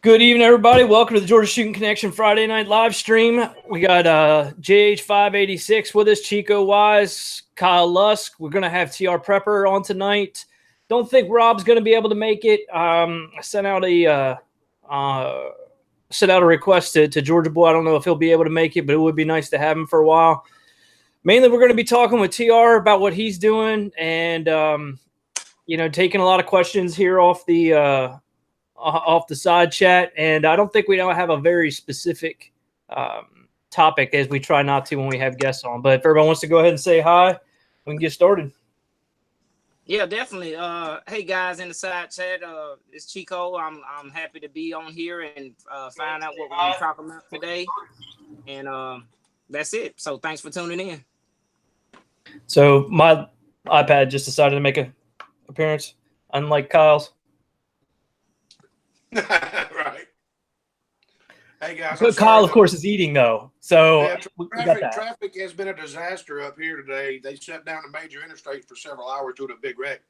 Good evening, everybody. Welcome to the Georgia Shooting Connection Friday night live stream. We got JH586 with us, Chico Wise, Kyle Lusk. We're going to have TR Prepper on tonight. Don't think Rob's going to be able to make it. I sent out a request to Georgia Boy. I don't know if he'll be able to make it, but it would be nice to have him for a while. Mainly, we're going to be talking with TR about what he's doing and, taking a lot of questions here off the side chat. And I don't think we don't have a very specific topic, as we try not to when we have guests on. But if everyone wants to go ahead and say hi, we can get started. Yeah, definitely. Hey guys in the side chat, it's Chico. I'm happy to be on here and find out what we're going to talk about today. And that's it. So thanks for tuning in. So my iPad just decided to make an appearance, unlike Kyle's. Right. Hey guys, but Kyle, of course, is eating though. So yeah, traffic has been a disaster up here today. They shut down a major interstate for several hours due to a big wreck.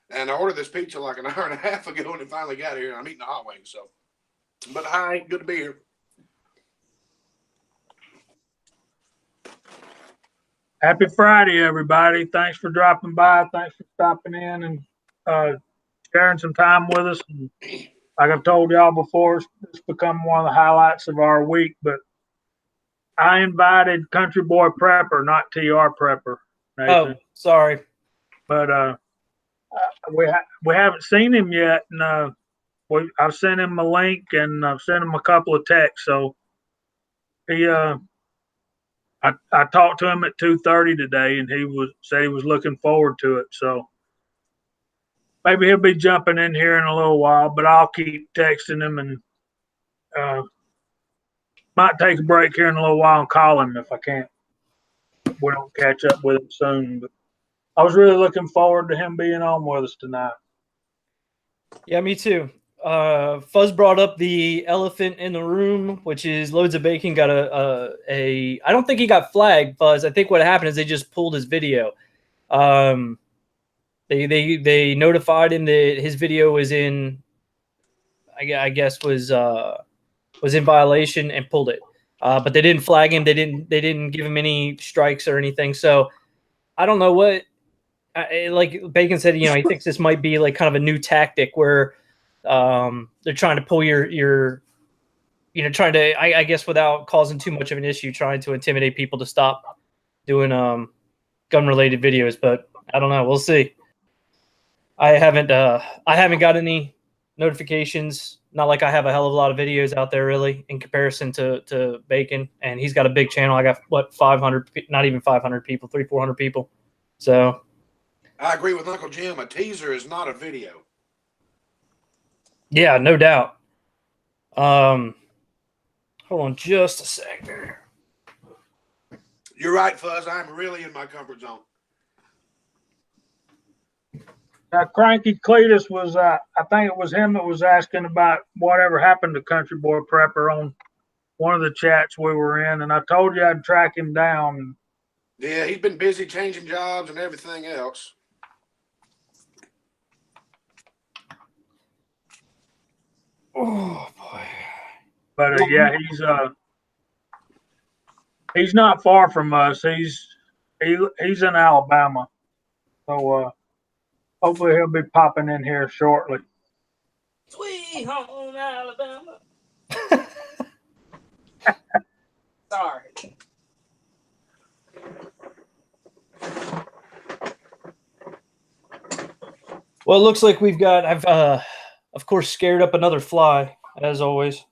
And I ordered this pizza like an hour and a half ago, and it finally got here. And I'm eating a hot wing. So, but hi, good to be here. Happy Friday, everybody. Thanks for dropping by. Thanks for stopping in and sharing some time with us. And like I've told y'all before, it's become one of the highlights of our week. But I invited Country Boy Prepper, not TR Prepper, Nathan. Oh, sorry. But we haven't seen him yet. And I've sent him a link and I've sent him a couple of texts. So he I talked to him at 2:30 today, and he said he was looking forward to it. So maybe he'll be jumping in here in a little while, but I'll keep texting him and might take a break here in a little while and call him if I can't. We don't catch up with him soon. But I was really looking forward to him being on with us tonight. Yeah, me too. Fuzz brought up the elephant in the room, which is Loads of Bacon got I don't think he got flagged, Fuzz. I think what happened is they just pulled his video. They notified him that his video was in, I guess was in violation and pulled it. But they didn't flag him. They didn't give him any strikes or anything. So I don't know what. Like Bacon said, he thinks this might be like kind of a new tactic where they're trying to pull your trying to, I guess, without causing too much of an issue, trying to intimidate people to stop doing gun related videos. But I don't know. We'll see. I haven't got any notifications. Not like I have a hell of a lot of videos out there, really, in comparison to Bacon. And he's got a big channel. I got 500, not even 500 people, 300-400 people. So I agree with Uncle Jim. A teaser is not a video. Yeah, no doubt. Hold on just a sec there. You're right, Fuzz. I'm really in my comfort zone. Cranky Cletus was, I think it was him that was asking about whatever happened to Country Boy Prepper on one of the chats we were in, and I told you I'd track him down. Yeah, he's been busy changing jobs and everything else. Oh boy! But yeah, he's not far from us. He's in Alabama, so hopefully he'll be popping in here shortly. Sweet home Alabama. Sorry. Well, it looks like I've of course scared up another fly, as always.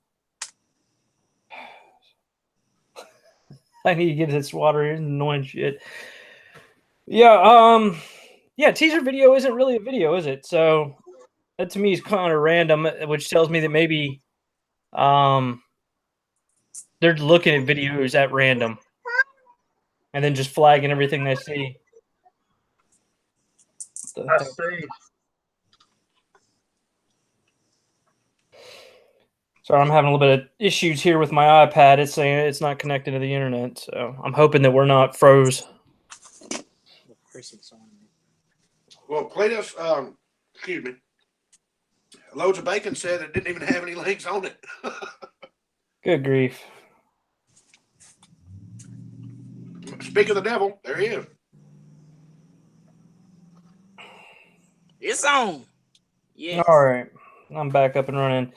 I need to get this water in, annoying shit. Yeah, teaser video isn't really a video, is it? So that to me is kind of random, which tells me that maybe they're looking at videos at random and then just flagging everything they see. I see. Sorry, I'm having a little bit of issues here with my iPad. It's saying it's not connected to the internet, so I'm hoping that we're not froze. Well, Cletus, excuse me. Loads of Bacon said it didn't even have any links on it. Good grief. Speak of the devil, there he is. It's on. Yeah. All right, I'm back up and running.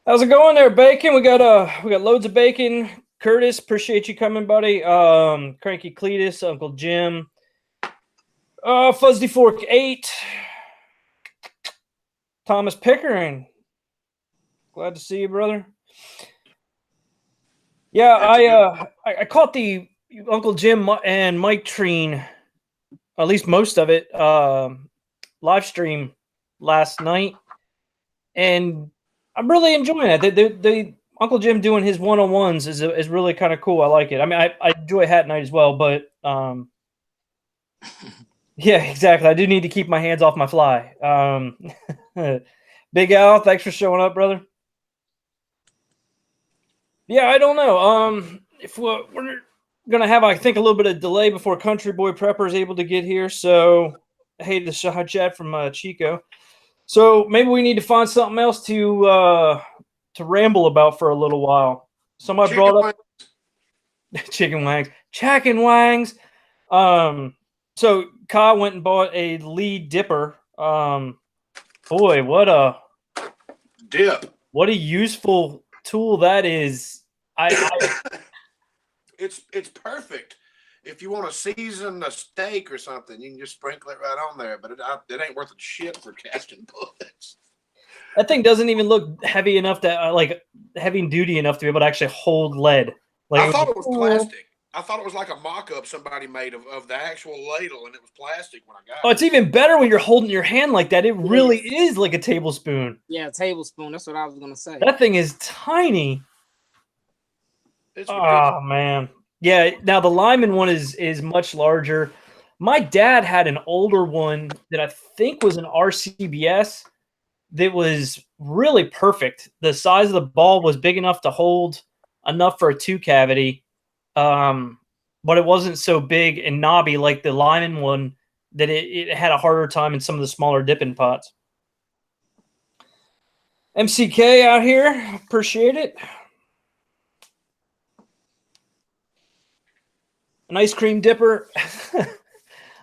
How's it going there, Bacon? We got loads of bacon. Curtis, appreciate you coming, buddy. Cranky Cletus, Uncle Jim, Fuzzy Fork 8, Thomas Pickering. Glad to see you, brother. Yeah, I caught the Uncle Jim and Mike Treen, at least most of it, live stream last night, and I'm really enjoying it. The Uncle Jim doing his one-on-ones is really kind of cool. I like it. I mean, I enjoy Hat Night as well, but yeah, exactly. I do need to keep my hands off my fly. Big Al, thanks for showing up, brother. Yeah, I don't know. If we're gonna have, I think, a little bit of delay before Country Boy Prepper is able to get here. So, hey, the side chat from Chico. So maybe we need to find something else to ramble about for a little while. Somebody brought up chicken wangs. So Kyle went and bought a lead dipper. Boy, what a useful tool that is. It's perfect. If you want to season a steak or something, you can just sprinkle it right on there. But it ain't worth a shit for casting bullets. That thing doesn't even look heavy enough to like heavy duty enough to be able to actually hold lead. Like, I thought it was plastic. I thought it was like a mock-up somebody made of the actual ladle, and it was plastic when I got it. Oh, it's even better when you're holding your hand like that. It really is like a tablespoon. Yeah, a tablespoon. That's what I was gonna say. That thing is tiny. Oh man. Yeah, now the Lyman one is much larger. My dad had an older one that I think was an RCBS that was really perfect. The size of the ball was big enough to hold enough for a 2-cavity, but it wasn't so big and knobby like the Lyman one that it had a harder time in some of the smaller dipping pots. MCK out here, appreciate it. An ice cream dipper.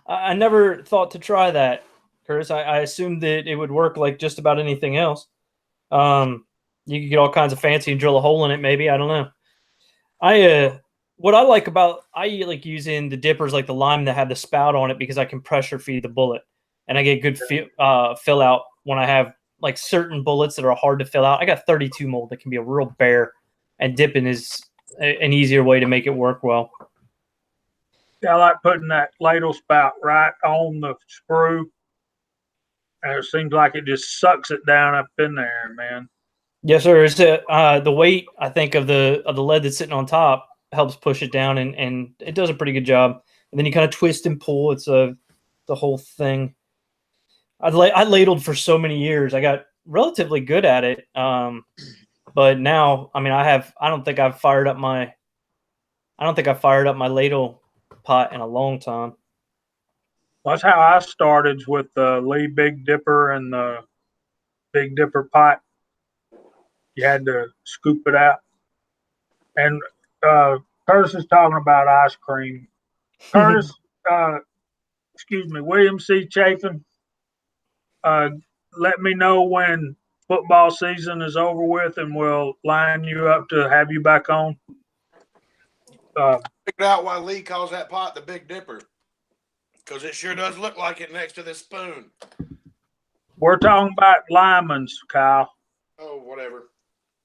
I never thought to try that, Curtis. I assumed that it would work like just about anything else. You could get all kinds of fancy and drill a hole in it, maybe. I don't know. What I like using the dippers like the lime that have the spout on it because I can pressure feed the bullet, and I get good fill out when I have like certain bullets that are hard to fill out. I got 32 mold that can be a real bear, and dipping is an easier way to make it work well. I like putting that ladle spout right on the sprue, and it seems like it just sucks it down up in there, man. Yes, sir. It's the weight, I think, of the lead that's sitting on top helps push it down, and it does a pretty good job. And then you kind of twist and pull. It's the whole thing. I ladled for so many years. I got relatively good at it. But now, I mean, I don't think I've fired up my ladle pot in a long time. Well, that's how I started with the Lee Big Dipper and the Big Dipper pot. You had to scoop it out. And Curtis is talking about ice cream. Curtis, excuse me, William C. Chafin, let me know when football season is over with, and we'll line you up to have you back on. Figured out why Lee calls that pot the Big Dipper, because it sure does look like it next to this spoon. We're talking about Lyman's, Kyle. Oh, whatever.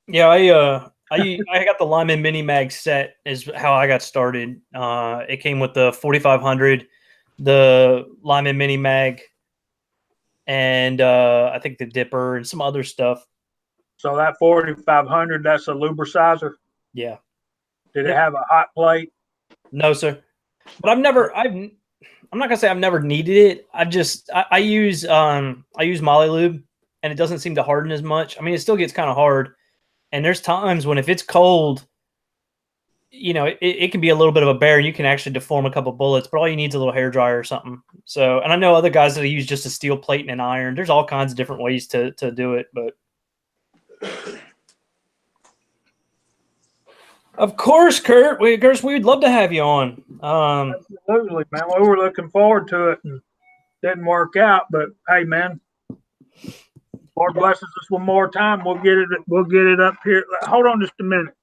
Yeah, I got the Lyman Mini Mag set is how I got started. It came with the 4500, the Lyman Mini Mag, and I think the dipper and some other stuff. So that 4500, that's a lubricizer? Yeah. Did it have a hot plate? No, sir. But I'm not gonna say I've never needed it. I use Molly Lube, and it doesn't seem to harden as much. I mean, it still gets kind of hard. And there's times when if it's cold, you know, it can be a little bit of a bear. You can actually deform a couple bullets, but all you need is a little hair dryer or something. So, and I know other guys that use just a steel plate and an iron. There's all kinds of different ways to do it, but of course, Kurt, we'd love to have you on. Absolutely, man. We were looking forward to it and didn't work out, but hey, man, Lord blesses us one more time. We'll get it up here. Hold on just a minute.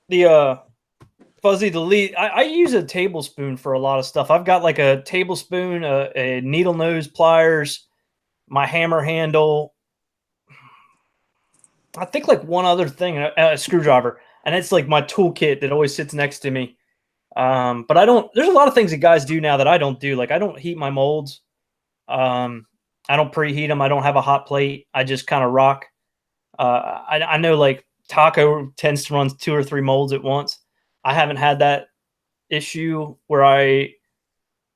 The Fuzzy, the lead. I use a tablespoon for a lot of stuff. I've got like a tablespoon, a needle nose pliers, my hammer handle. I think like one other thing, a screwdriver, and it's like my toolkit that always sits next to me. But I don't. There's a lot of things that guys do now that I don't do. Like I don't heat my molds. I don't preheat them. I don't have a hot plate. I just kind of rock. I know like Taco tends to run 2 or 3 molds at once. I haven't had that issue where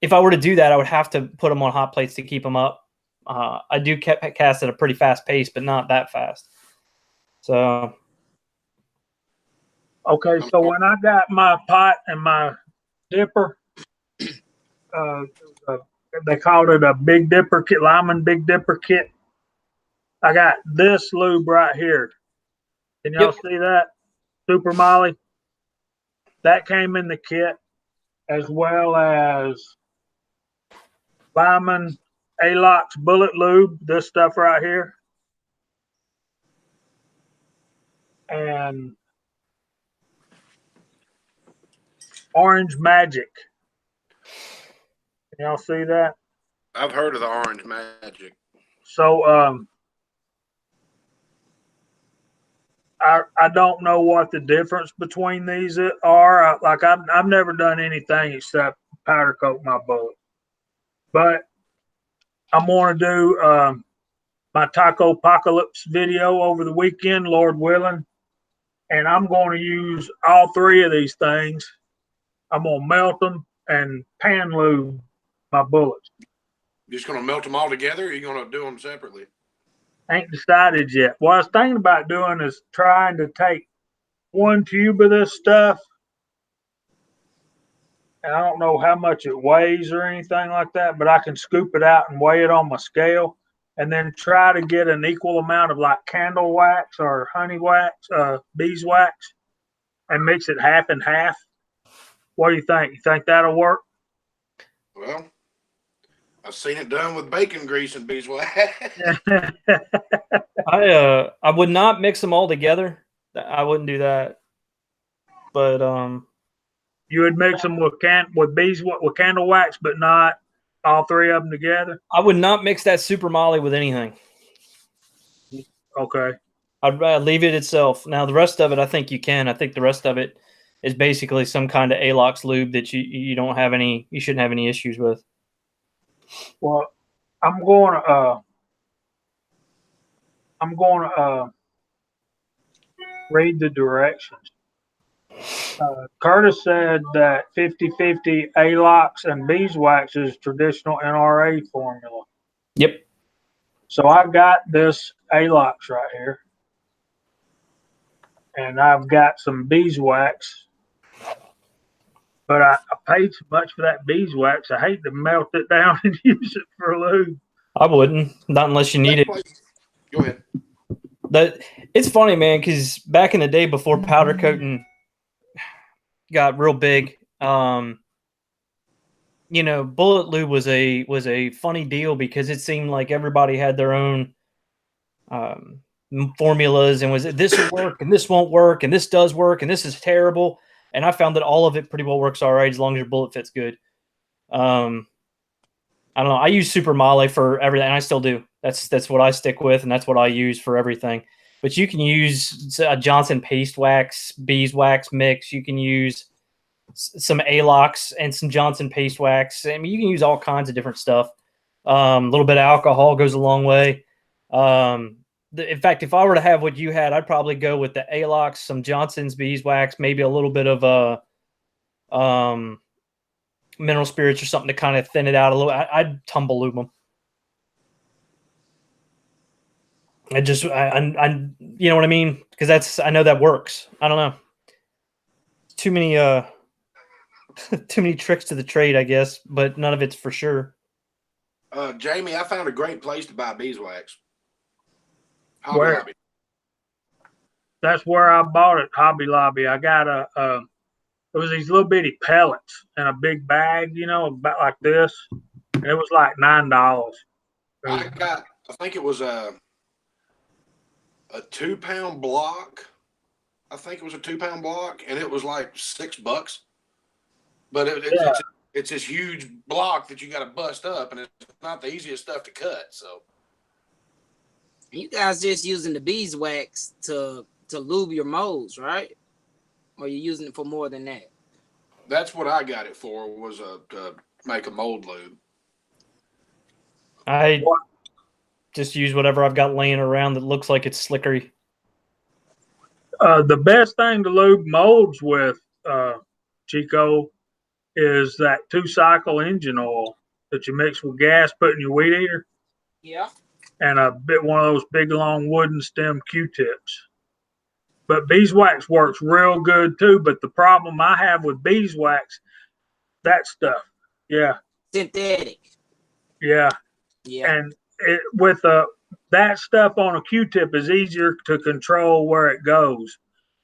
if I were to do that, I would have to put them on hot plates to keep them up. I do cast at a pretty fast pace, but not that fast. So. Okay, so when I got my pot and my dipper, they called it a Big Dipper kit, Lyman Big Dipper kit. I got this lube right here. Can y'all see that? Super Molly. That came in the kit, as well as Lyman Alox Bullet Lube, this stuff right here. And Orange Magic. Can y'all see that? I've heard of the Orange Magic. So I don't know what the difference between these are. I've never done anything except powder coat my bullet. But I'm going to do my Taco Apocalypse video over the weekend, Lord willing. And I'm going to use all 3 of these things. I'm going to melt them and pan lube my bullets. You're just going to melt them all together, or are you going to do them separately? Ain't decided yet. What I was thinking about doing is trying to take 1 tube of this stuff. And I don't know how much it weighs or anything like that, but I can scoop it out and weigh it on my scale, and then try to get an equal amount of like candle wax or honey wax, beeswax, and mix it half and half. What do you think? You think that'll work? Well, I've seen it done with bacon grease and beeswax. I would not mix them all together. I wouldn't do that. But you would mix them with candle wax, but not all 3 of them together. I would not mix that Super Molly with anything. Okay. I'd leave it itself. Now the rest of it, I think you can. I think the rest of it is basically some kind of Alox lube that you shouldn't have any issues with. Well, I'm going to read the directions. Curtis said that 50-50 Alox and beeswax is traditional NRA formula. Yep. So I got this Alox right here, and I've got some beeswax. But I paid so much for that beeswax. I hate to melt it down and use it for lube. I wouldn't, not unless you need it. Go ahead. It's funny, man, because back in the day before powder coating got real big, bullet lube was a funny deal because it seemed like everybody had their own formulas and this will work and this won't work and this does work and this is terrible. And I found that all of it pretty well works all right as long as your bullet fits good. I don't know. I use Super Molly for everything, and I still do. That's what I stick with, and that's what I use for everything. But you can use a Johnson paste wax, beeswax mix. You can use some Alox and some Johnson paste wax. I mean, you can use all kinds of different stuff. A little bit of alcohol goes a long way. In fact, if I were to have what you had, I'd probably go with the Alox, some Johnson's beeswax, maybe a little bit of mineral spirits or something to kind of thin it out a little. I'd tumble lube them. I you know what I mean? Because I know that works. I don't know. too many too many tricks to the trade, I guess, but none of it's for sure. Jamie, I found a great place to buy beeswax. Hobby Where? Lobby. That's where I bought it, Hobby Lobby. I got it was these little bitty pellets in a big bag, you know, about like this. And it was like $9. I think it was a 2-pound block. I think it was a 2-pound block, and it was like $6. But it's this huge block that you got to bust up, and it's not the easiest stuff to cut. So You guys just using the beeswax to lube your molds, right? Or you using it for more than that? that's what I got it for, was to make a mold lube. I just use whatever I've got laying around that looks like it's slickery. The best thing to lube molds with, Chico, is that 2-cycle engine oil that you mix with gas, put in your weed eater, Yeah. and one of those big long wooden stem Q-tips. But beeswax works real good too. But the problem I have with beeswax, that stuff, yeah, Synthetic. yeah, Yeah. and with that stuff on a Q-tip is easier to control where it goes.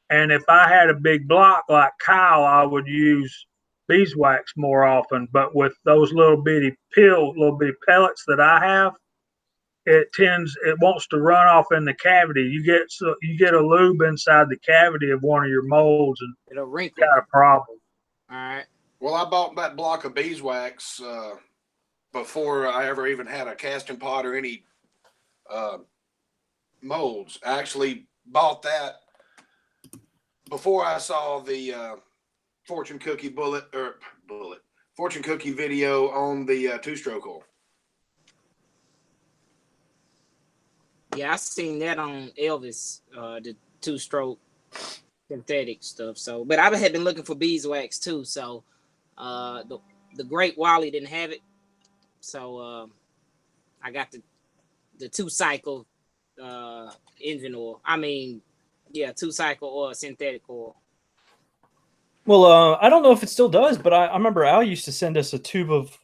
And if I had a big block like Kyle, I would use beeswax more often. But with those little bitty pellets that I have, it wants to run off in the cavity. You get a lube inside the cavity of one of your molds, and It'll wrinkle. got a problem. All right. Well, I bought that block of beeswax before I ever even had a casting pot or any molds. I actually bought that before I saw the fortune cookie fortune cookie video on the 2-stroke oil. Yeah, I seen that on Elvis, the 2-stroke synthetic stuff. So, but I had been looking for beeswax too. So, the Great Wally didn't have it, so I got the 2-cycle engine oil. I mean, yeah, 2-cycle oil, synthetic oil. Well, I don't know if it still does, but I remember Al used to send us a tube of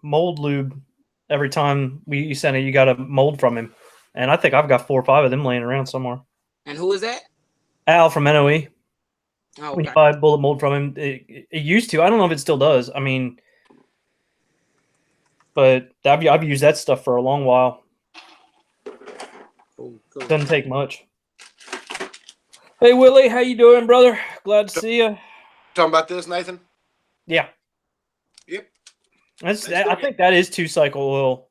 mold lube every time you sent it. You got a mold from him, and I think I've got 4 or 5 of them laying around somewhere. And who is that? Al from NOE. Oh, When you okay. buy bullet mold from him, it used to. I don't know if it still does. I mean, but I've used that stuff for a long while. Cool. Doesn't take much. Hey Willie, how you doing, brother? Glad to see you. Talking about this, Nathan? Yeah. Yep. I think that is 2-cycle oil,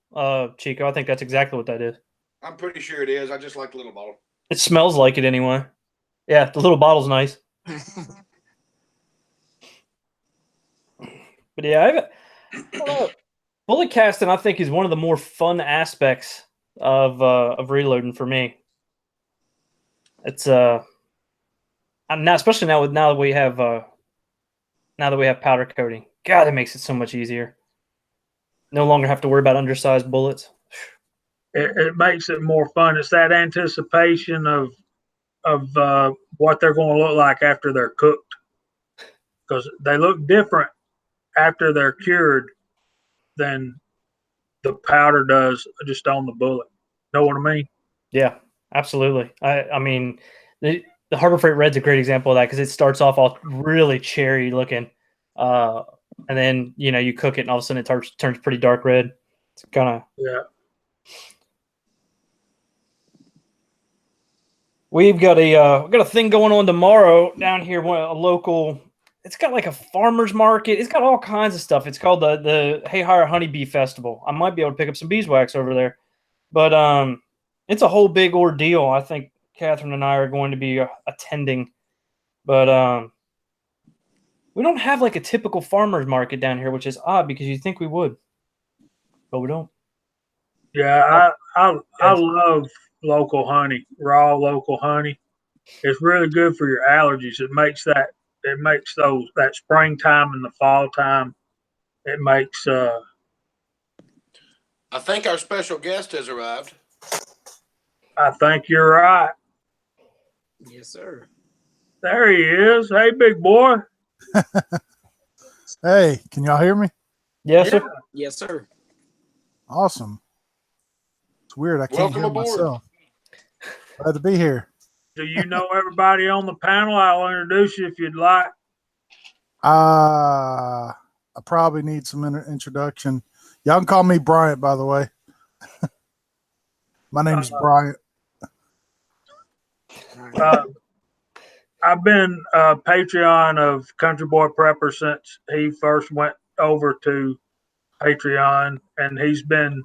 Chico. I think that's exactly what that is. I'm pretty sure it is. I just like the little bottle. It smells like it anyway. Yeah, the little bottle's nice. But yeah, bullet casting, I think, is one of the more fun aspects of reloading for me. It's especially now that we have powder coating. God, it makes it so much easier. No longer have to worry about undersized bullets. It makes it more fun. It's that anticipation of what they're going to look like after they're cooked, because they look different after they're cured than the powder does just on the bullet. Know what I mean? Yeah, absolutely. I mean, the Harbor Freight Red's a great example of that, because it starts off all really cherry looking, and then you cook it, and all of a sudden it turns pretty dark red. It's kind of We've got a thing going on tomorrow down here. A local. It's got like a farmer's market. It's got all kinds of stuff. It's called the Hayhire Honeybee Festival. I might be able to pick up some beeswax over there, but it's a whole big ordeal. I think Catherine and I are going to be attending, but we don't have like a typical farmer's market down here, which is odd because you think we would, but we don't. Yeah, I love local honey, raw local honey. It's really good for your allergies. It makes that springtime and the fall time. It makes. I think our special guest has arrived. I think you're right. Yes, sir. There he is. Hey, big boy. Hey, can y'all hear me? Yes, Yeah. sir. Yes, sir. Awesome. It's weird. I can't Welcome hear aboard. myself. Glad to be here. Do you know everybody on the panel? I'll introduce you if you'd like. I probably need some introduction. Y'all can call me Bryant, by the way. My name's Bryant. Uh, I've been a Patreon of Country Boy Prepper since he first went over to Patreon, and he's been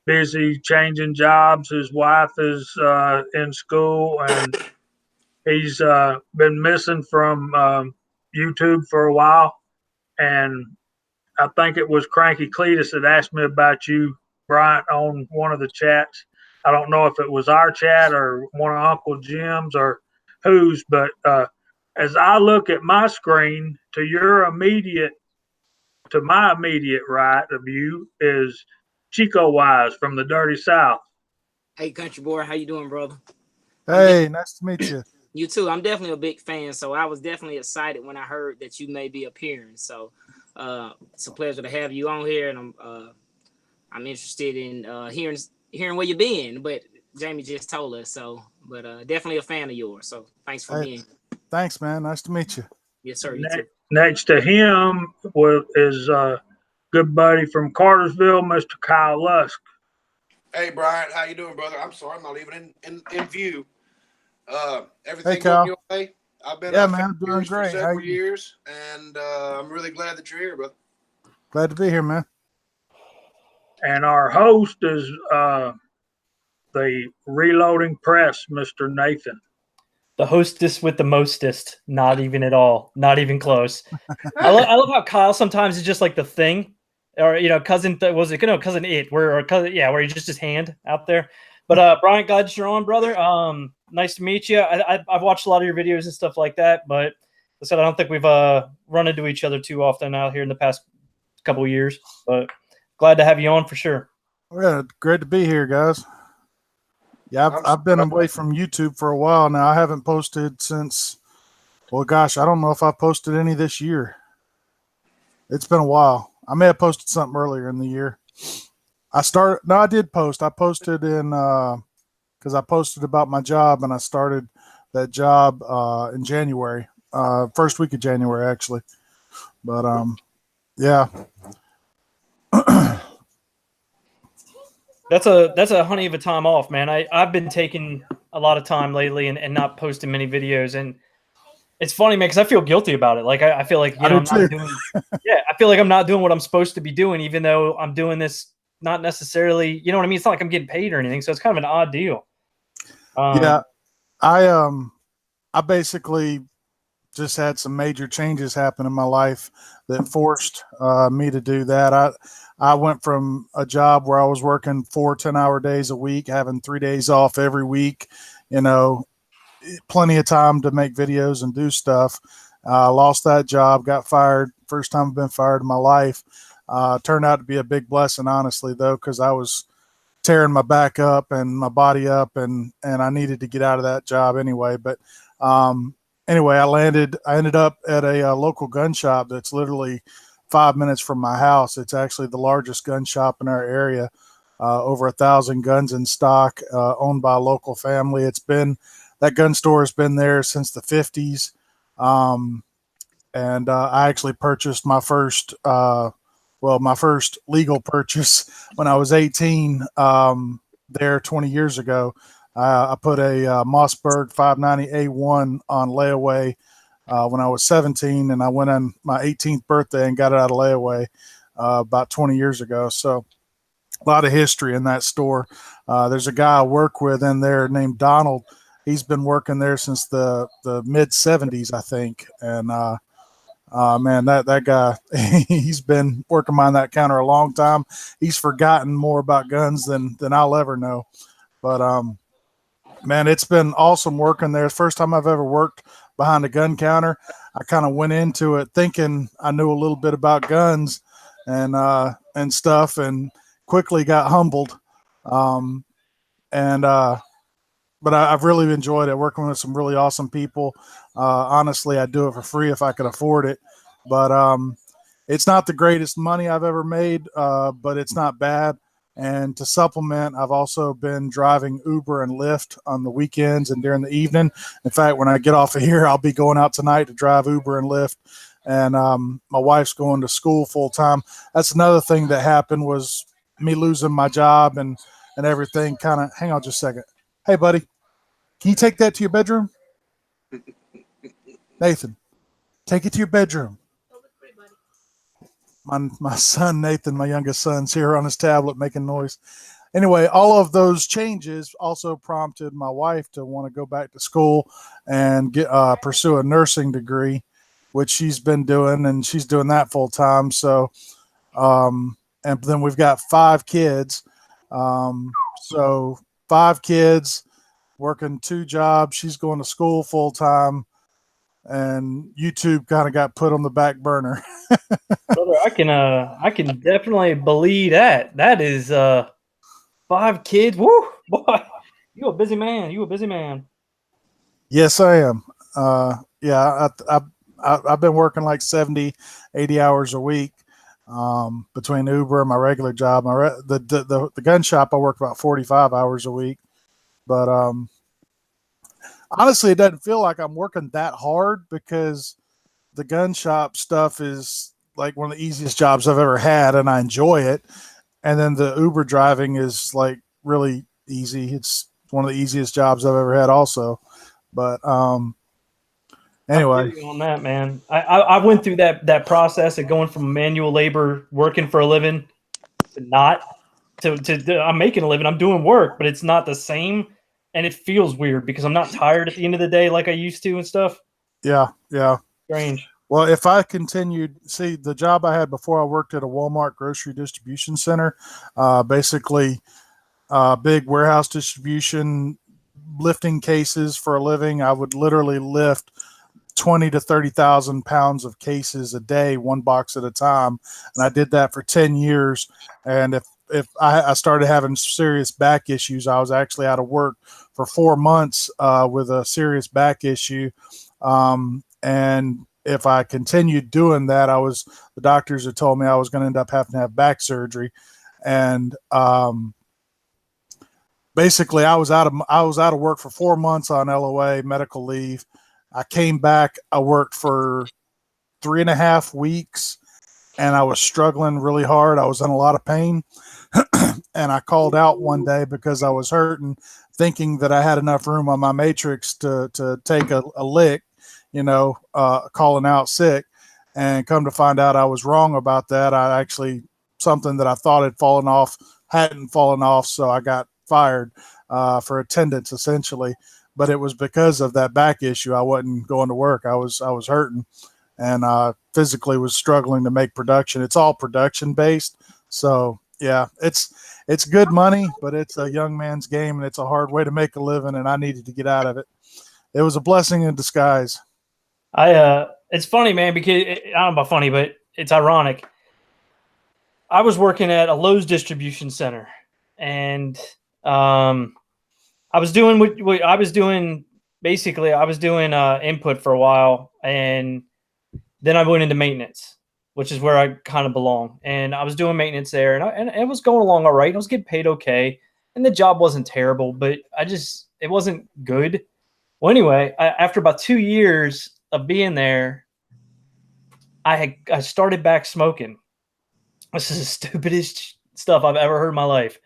busy changing jobs. His wife is in school, and he's been missing from YouTube for a while. And I think it was Cranky Cletus that asked me about you, Bryant, on one of the chats. I don't know if it was our chat or one of Uncle Jim's or whose, but as I look at my screen, to my immediate right of you is Chico Wise from the Dirty South. Hey, country boy, how you doing, brother? Hey, nice to meet you. You too. I'm definitely a big fan, so I was definitely excited when I heard that you may be appearing. So it's a pleasure to have you on here, and I'm interested in hearing where you've been. But Jamie just told us so. But definitely a fan of yours. So thanks for being. Thanks, man. Nice to meet you. Yes, sir. You too. Next to him is good buddy from Cartersville, Mr. Kyle Lusk. Hey, Brian, how you doing, brother? I'm sorry, I'm not even in view. Everything Hey, Kyle. going your way? I've been man, doing great. for several years, and I'm really glad that you're here, brother. Glad to be here, man. And our host is the Reloading Press, Mr. Nathan. The hostess with the mostest. Not even at all. Not even close. I love how Kyle sometimes is just like the thing, or cousin. Cousin it, where where he just his hand out there. But Brian, glad you're on, brother. Nice to meet you. I've watched a lot of your videos and stuff like that, but I said I don't think we've run into each other too often out here in the past couple of years. But glad to have you on for sure. Yeah, great to be here, guys. Yeah, I've been away from YouTube for a while now. I haven't posted since, well, gosh, I don't know if I posted any this year. It's been a while. I may have posted something earlier in the year. I did post. I posted in, because I posted about my job, and I started that job in January, first week of January, actually. But, yeah. That's a honey of a time off, man. I've been taking a lot of time lately and not posting many videos, and it's funny, man, because I feel guilty about it. Like I feel like I'm not doing. Yeah, I feel like I'm not doing what I'm supposed to be doing, even though I'm doing this not necessarily. You know what I mean? It's not like I'm getting paid or anything, so it's kind of an odd deal. Yeah, I basically just had some major changes happen in my life that forced me to do that. I went from a job where I was working 4 10-hour days a week, having 3 days off every week, plenty of time to make videos and do stuff. Lost that job, got fired. First time I've been fired in my life. Turned out to be a big blessing, honestly, though, because I was tearing my back up and my body up, and I needed to get out of that job anyway. But anyway, I ended up at a local gun shop that's literally 5 minutes from my house. It's actually the largest gun shop in our area. Over 1,000 guns in stock, owned by a local family. That gun store has been there since the 50s. And I actually purchased my first legal purchase when I was 18, there 20 years ago. I put a Mossberg 590A1 on layaway when I was 17, and I went on my 18th birthday and got it out of layaway about 20 years ago. So a lot of history in that store. There's a guy I work with in there named Donald. He's been working there since the mid 70s, I think. And man, that guy, he's been working behind that counter a long time. He's forgotten more about guns than I'll ever know. But man, it's been awesome working there. First time I've ever worked behind a gun counter. I kind of went into it thinking I knew a little bit about guns and stuff, and quickly got humbled. And but I've really enjoyed it, working with some really awesome people. Honestly, I'd do it for free if I could afford it, but it's not the greatest money I've ever made, but it's not bad. And to supplement, I've also been driving Uber and Lyft on the weekends and during the evening. In fact, when I get off of here, I'll be going out tonight to drive Uber and Lyft. And my wife's going to school full time. That's another thing that happened, was me losing my job and everything kind of. Hang on just a second. Hey, buddy, can you take that to your bedroom? Nathan, take it to your bedroom. My son, Nathan, my youngest son's here on his tablet making noise. Anyway, all of those changes also prompted my wife to want to go back to school and pursue a nursing degree, which she's been doing, and she's doing that full time. So, and then we've got 5 kids. So 5 kids, working 2 jobs. She's going to school full time, and YouTube kind of got put on the back burner. Brother, I can definitely believe that. That is 5 kids. Woo, boy, you a busy man. You a busy man. Yes, I am. Yeah, I've been working like 70, 80 hours a week between Uber and my regular job. The gun shop, I work about 45 hours a week. But honestly, it doesn't feel like I'm working that hard, because the gun shop stuff is like one of the easiest jobs I've ever had, and I enjoy it. And then the Uber driving is like really easy. It's one of the easiest jobs I've ever had also. But anyway, on that, man, I went through that process of going from manual labor, working for a living, to not to I'm making a living. I'm doing work, but it's not the same, and it feels weird because I'm not tired at the end of the day like I used to and stuff. Yeah. Strange. Well, if I continued, see, the job I had before, I worked at a Walmart grocery distribution center, basically big warehouse distribution, lifting cases for a living. I would literally lift 20 to 30,000 pounds of cases a day, 1 box at a time. And I did that for 10 years. And if I started having serious back issues, I was actually out of work for 4 months with a serious back issue. And if I continued doing that, the doctors had told me I was going to end up having to have back surgery. And basically I was out of work for 4 months on LOA, medical leave. I came back, I worked for 3.5 weeks, and I was struggling really hard. I was in a lot of pain. And I called out one day because I was hurting, thinking that I had enough room on my matrix to take a lick, calling out sick. And come to find out I was wrong about that. Something that I thought had fallen off hadn't fallen off, so I got fired for attendance essentially. But it was because of that back issue. I wasn't going to work. I was hurting, and physically was struggling to make production. It's all production based. So yeah, it's good money, but it's a young man's game, and it's a hard way to make a living, and I needed to get out of it. It was a blessing in disguise. It's funny, man, because I don't know about funny, but it's ironic. I was working at a Lowe's distribution center, and I was doing what I was doing. Basically, I was doing input for a while, and then I went into maintenance, which is where I kind of belong. And I was doing maintenance there, and it was going along all right. I was getting paid okay, and the job wasn't terrible, but it wasn't good. Well, anyway, after about 2 years of being there, I started back smoking. This is the stupidest stuff I've ever heard in my life.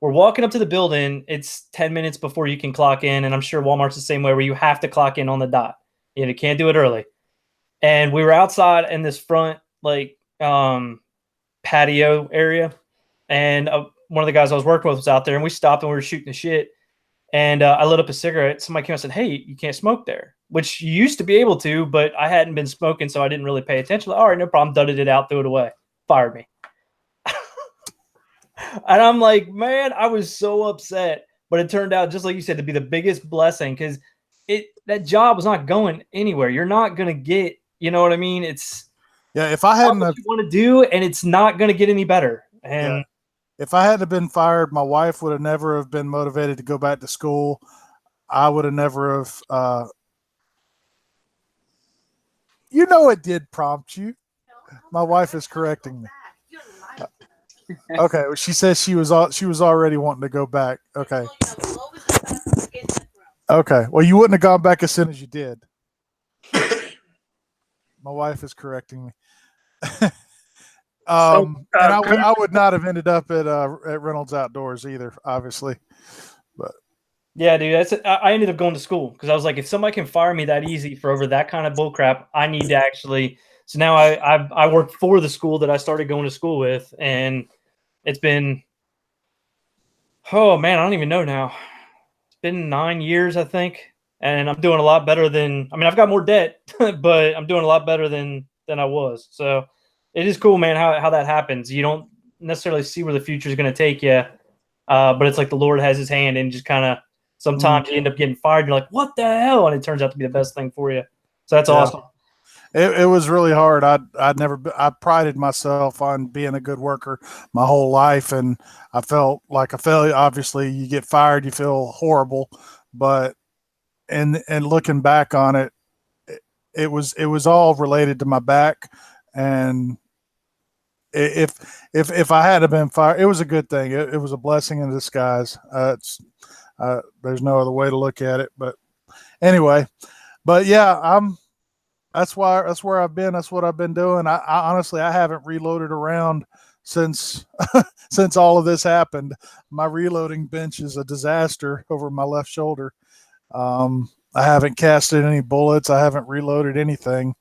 We're walking up to the building. It's 10 minutes before you can clock in, and I'm sure Walmart's the same way, where you have to clock in on the dot. You can't do it early. And we were outside in this front patio area, and one of the guys I was working with was out there, and we stopped and we were shooting the shit. And I lit up a cigarette. Somebody came and said, "Hey, you can't smoke there," which you used to be able to, but I hadn't been smoking, so I didn't really pay attention. All right, no problem. Dudded it out, threw it away, fired me. And I'm like, man, I was so upset. But it turned out, just like you said, to be the biggest blessing, because that job was not going anywhere. You're not going to get, you know what I mean? If I hadn't what you want to do, and it's not going to get any better. And if I hadn't been fired, my wife would have never have been motivated to go back to school. I would have never have. It did prompt you. My wife is correcting me. Okay, well, she says she was already wanting to go back. Okay. Okay. Well, you wouldn't have gone back as soon as you did. My wife is correcting me. And I would not have ended up at Reynolds Outdoors either, obviously. But yeah, dude, I ended up going to school because I was like, if somebody can fire me that easy for over that kind of bull crap, I need to actually. So now I work for the school that I started going to school with, and it's been, oh man, I don't even know now. It's been 9 years, I think, and I'm doing a lot better than. I mean, I've got more debt, but I'm doing a lot better than I was. So it is cool, man, how that happens. You don't necessarily see where the future is going to take you, but it's like the Lord has His hand, and just kind of sometimes you end up getting fired. You're like, what the hell? And it turns out to be the best thing for you. So that's awesome. It was really hard. I prided myself on being a good worker my whole life, and I felt like a failure. Obviously, you get fired, you feel horrible, but and looking back on it, it was all related to my back, and if I had been fired, it was a good thing. It was a blessing in disguise. There's no other way to look at it, but anyway, but yeah, that's where I've been. That's what I've been doing. I honestly, I haven't reloaded around since since all of this happened. My reloading bench is a disaster over my left shoulder. I haven't casted any bullets. I haven't reloaded anything.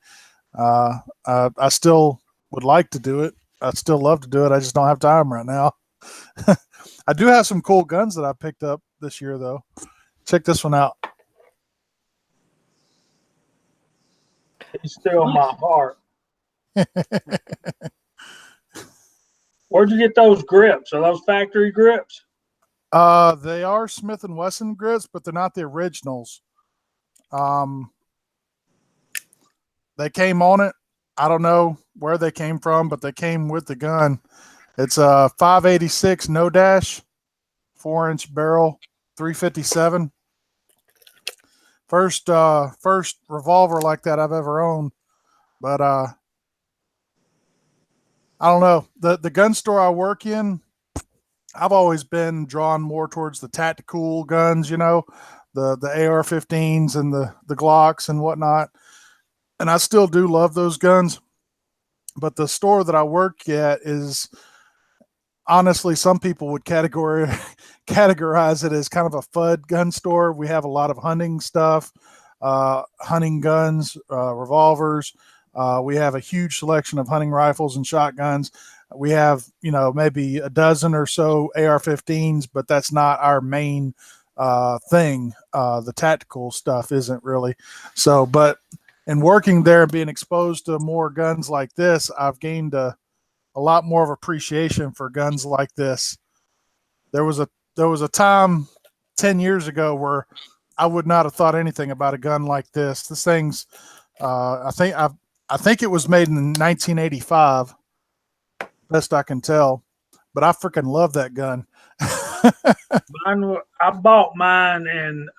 I still would like to do it. I'd still love to do it. I just don't have time right now. I do have some cool guns that I picked up this year, though. Check this one out. He's still my heart. Where'd you get those grips? Are those factory grips? They are Smith & Wesson grips, but they're not the originals. They came on it. I don't know where they came from, but they came with the gun. It's a 586 no dash, 4-inch barrel, 357. First revolver like that I've ever owned. But I don't know. The gun store I work in, I've always been drawn more towards the tactical guns, the AR-15s and the Glocks and whatnot. And I still do love those guns. But the store that I work at is, honestly, some people would categorize it as kind of a FUD gun store. We have a lot of hunting stuff, hunting guns, revolvers. We have a huge selection of hunting rifles and shotguns. We have, maybe a dozen or so AR-15s, but that's not our main thing. The tactical stuff isn't really. So, but in working there and being exposed to more guns like this, I've gained a lot more of appreciation for guns like this. There was a time 10 years ago where I would not have thought anything about a gun like this. This thing's, I think it was made in 1985, best I can tell, but I freaking love that gun. I bought mine in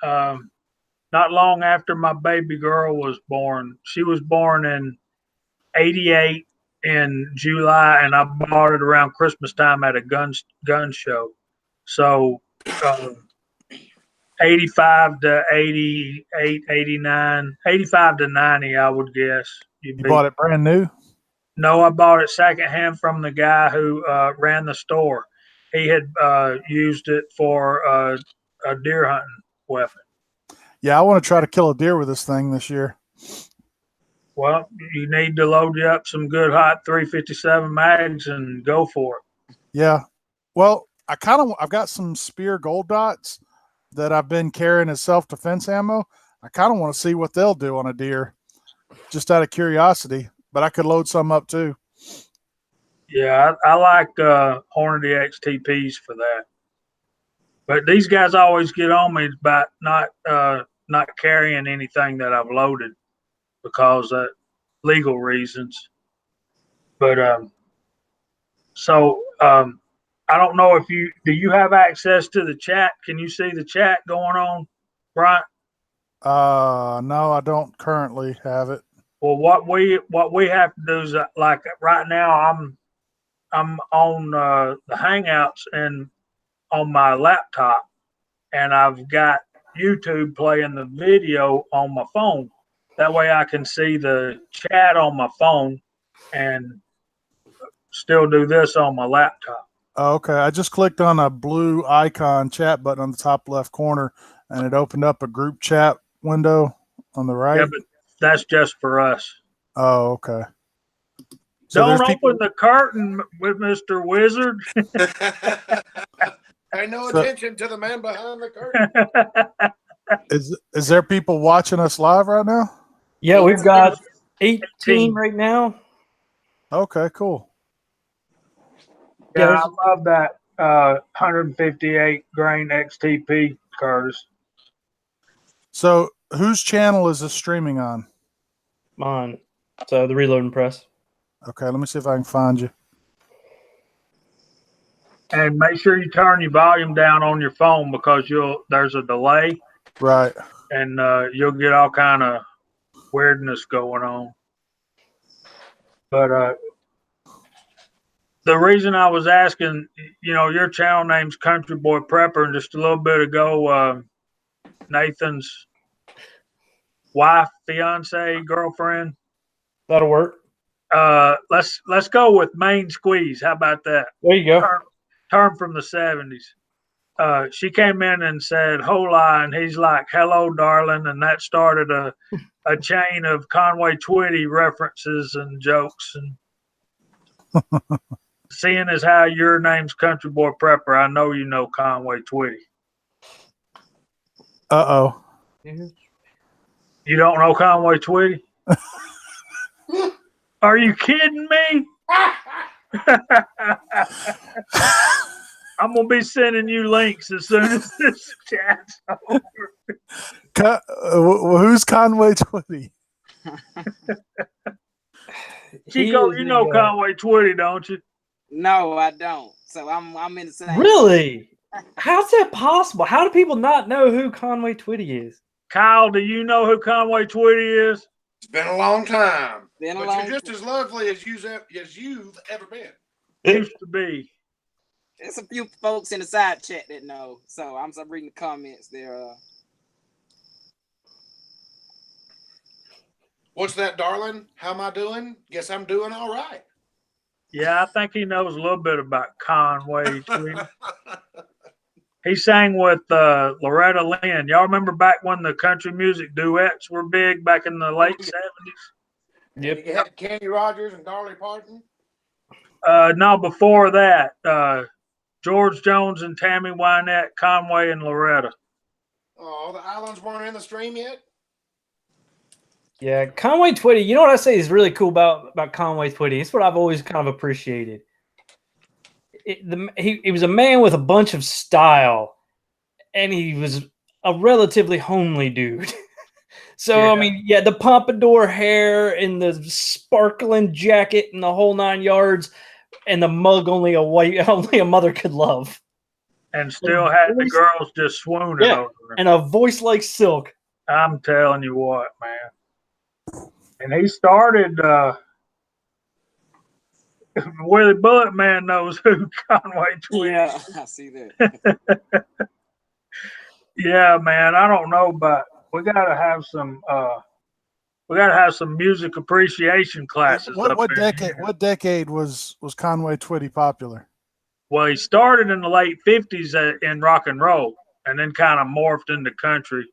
not long after my baby girl was born. She was born in 88 in July, and I bought it around Christmas time at a gun show. So 85 to 88, 89, 85 to 90, I would guess. You bought it brand new? No, I bought it secondhand from the guy who ran the store. He had used it for a deer hunting weapon. Yeah, I want to try to kill a deer with this thing this year. Well, you need to load you up some good hot 357 mags and go for it. Yeah. Well, I've got some Spear Gold Dots that I've been carrying as self-defense ammo. I kind of want to see what they'll do on a deer, just out of curiosity. But I could load some up too. Yeah, I like Hornady XTPs for that. But these guys always get on me about not carrying anything that I've loaded because of legal reasons. But I don't know if do you have access to the chat? Can you see the chat going on? Brian? No, I don't currently have it. Well, what we have to do is like right now I'm on the Hangouts and on my laptop, and I've got YouTube playing the video on my phone. That way I can see the chat on my phone and still do this on my laptop. Okay, I just clicked on a blue icon chat button on the top left corner, and it opened up a group chat window on the right. Yeah, but that's just for us. Oh, okay. So Don't there's open people. the curtain with Mr. Wizard. Pay no So- attention to the man behind the curtain. Is there people watching us live right now? Yeah, we've got 18 right now. Okay, cool. Yeah, Yeah, I love that 158 grain XTP, Curtis. So whose channel is this streaming on? mine. So the reloading press. Okay, let me see if I can find you. And make sure you turn your volume down on your phone because there's a delay Right. and you'll get all kind of weirdness going on. But the reason I was asking, your channel name's Country Boy Prepper, and just a little bit ago, Nathan's wife, fiance, girlfriend. That'll work. Let's go with Main Squeeze. How about that? There you go. Term from the 70s. She came in and said, "Hola," and he's like, "Hello, darling," and that started a chain of Conway Twitty references and jokes. And seeing as how your name's Country Boy Prepper, I know you know Conway Twitty. Uh-oh. You don't know Conway Twitty? Are you kidding me? I'm gonna be sending you links as soon as this chat's over. Who's Conway Twitty? Chico, you know Conway Twitty, don't you? No, I don't. So I'm in the same. Really? How's that possible? How do people not know who Conway Twitty is? Kyle, do you know who Conway Twitty is? It's been a long time. Been a But long you're just as lovely as you've ever been. Used to be. There's a few folks in the side chat that know. So I'm reading the comments there. What's that, darling? How am I doing? Guess I'm doing all right. Yeah, I think he knows a little bit about Conway Twitty. He sang with Loretta Lynn. Y'all remember back when the country music duets were big back in the late 70s? Yep. You had Kenny Rogers and Dolly Parton. No, before that, George Jones and Tammy Wynette, Conway and Loretta. Oh, the islands weren't in the stream yet? Yeah, Conway Twitty. You know what I say is really cool about Conway Twitty? It's what I've always kind of appreciated. He was a man with a bunch of style, and he was a relatively homely dude. So, Yeah. I mean, yeah, the pompadour hair and the sparkling jacket and the whole 9 yards, and the mug only a mother could love. And still had the girls just swooning over him. And a voice like silk. I'm telling you what, man. And he started Willie Bullet Man knows who Conway Twitty. Yeah, I see that. Yeah, man. I don't know, but we gotta have some music appreciation classes. What decade was Conway Twitty popular? Well, he started in the late 50s in rock and roll, and then kind of morphed into country.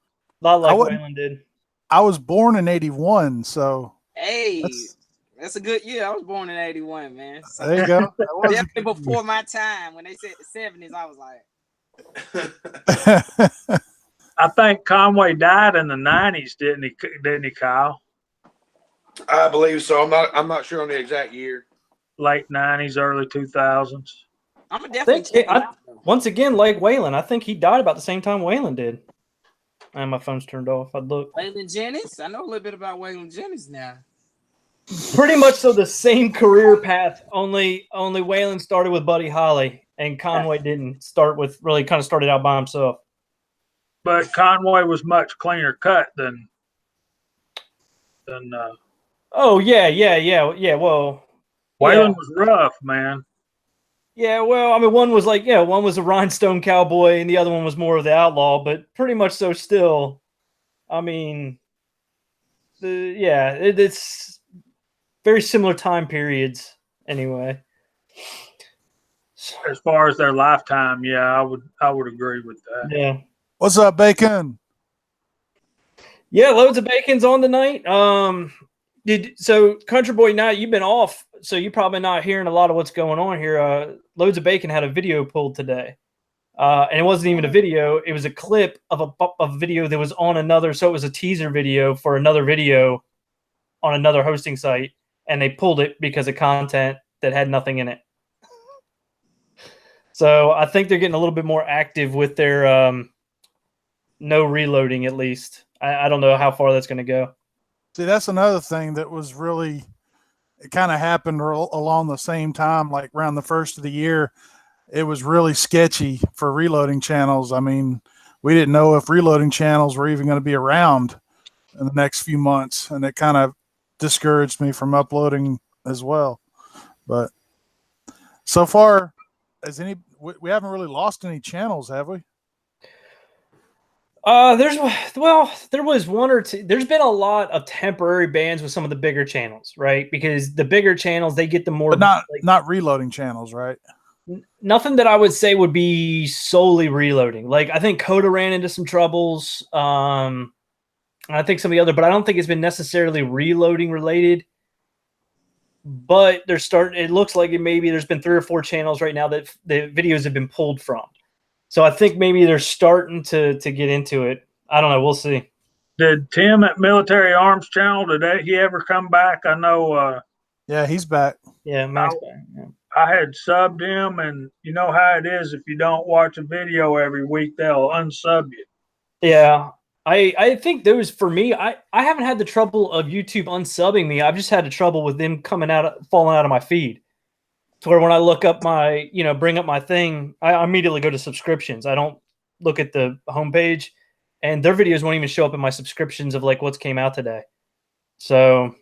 A lot like Waylon did. I was born in 81, so Hey, that's a good year. I was born in 81, man. So there you go. definitely before my time. When they said the 70s, I was like, I think Conway died in the 90s, didn't he, Kyle? I believe so. I'm not sure on the exact year. Late 90s, early 2000s. I'm gonna definitely once again, like Waylon, I think he died about the same time Waylon did. And my phone's turned off. I'd look. Waylon Jennings. I know a little bit about Waylon Jennings now. Pretty much so the same career path. Only Waylon started with Buddy Holly, and Conway didn't start with. Really, kind of started out by himself. but Conway was much cleaner cut than. Oh yeah. Well, Waylon was rough, man. yeah. Well, I mean, one was like, one was a rhinestone cowboy, and the other one was more of the outlaw, but pretty much so still. I mean, it's very similar time periods anyway. As far as their lifetime, yeah, I would agree with that. Yeah. What's up, Bacon? Yeah, loads of bacon's on tonight. So Country Boy, now you've been off, so you're probably not hearing a lot of what's going on here. Loads of Bacon had a video pulled today, and it wasn't even a video; it was a clip of a video that was on another. So it was a teaser video for another video on another hosting site, and they pulled it because of content that had nothing in it. So I think they're getting a little bit more active with their no reloading, at least. I don't know how far that's going to go. See, that's another thing that was really, it kind of happened along the same time, like around the first of the year. It was really sketchy for reloading channels. I mean, we didn't know if reloading channels were even going to be around in the next few months, and it kind of discouraged me from uploading as well. But so far, we haven't really lost any channels, have we? There was one or two. There's been a lot of temporary bans with some of the bigger channels, right? Because the bigger channels, they get the more, but not reloading channels, right? Nothing that I would say would be solely reloading. Like I think Coda ran into some troubles. And I think some of the other, but I don't think it's been necessarily reloading related. But it looks like maybe there's been 3 or 4 channels right now that the videos have been pulled from. So I think maybe they're starting to get into it. I don't know. We'll see. Did Tim at Military Arms Channel, did he ever come back? I know. Yeah, he's back. Yeah, Max back. Yeah. I had subbed him, and you know how it is. If you don't watch a video every week, they'll unsub you. Yeah. I think those, for me, I haven't had the trouble of YouTube unsubbing me. I've just had the trouble with them falling out of my feed. To where when I look up bring up my thing, I immediately go to subscriptions. I don't look at the homepage, and their videos won't even show up in my subscriptions of like what's came out today. So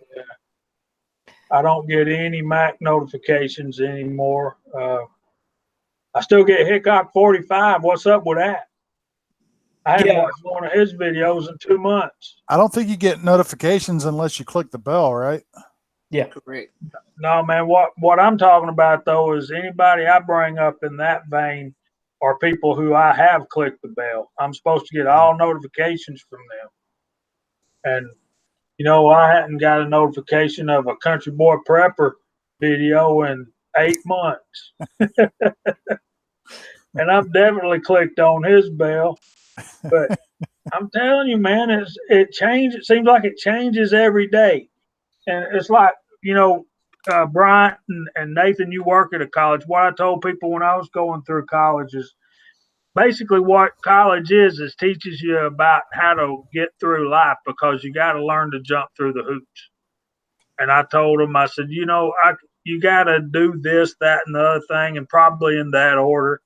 I don't get any Mac notifications anymore. I still get Hickok 45. What's up with that? I haven't watched one of his videos in 2 months. I don't think you get notifications unless you click the bell, right? Yeah. Correct. No, man. What I'm talking about though is anybody I bring up in that vein are people who I have clicked the bell. I'm supposed to get all notifications from them. And I hadn't got a notification of a Country Boy Prepper video in 8 months. And I've definitely clicked on his bell. But I'm telling you, man, it changes. It seems like it changes every day. And it's like, Bryant and Nathan, you work at a college. What I told people when I was going through college is basically what college is teaches you about how to get through life, because you got to learn to jump through the hoops. And I told them, I said, you got to do this, that, and the other thing, and probably in that order.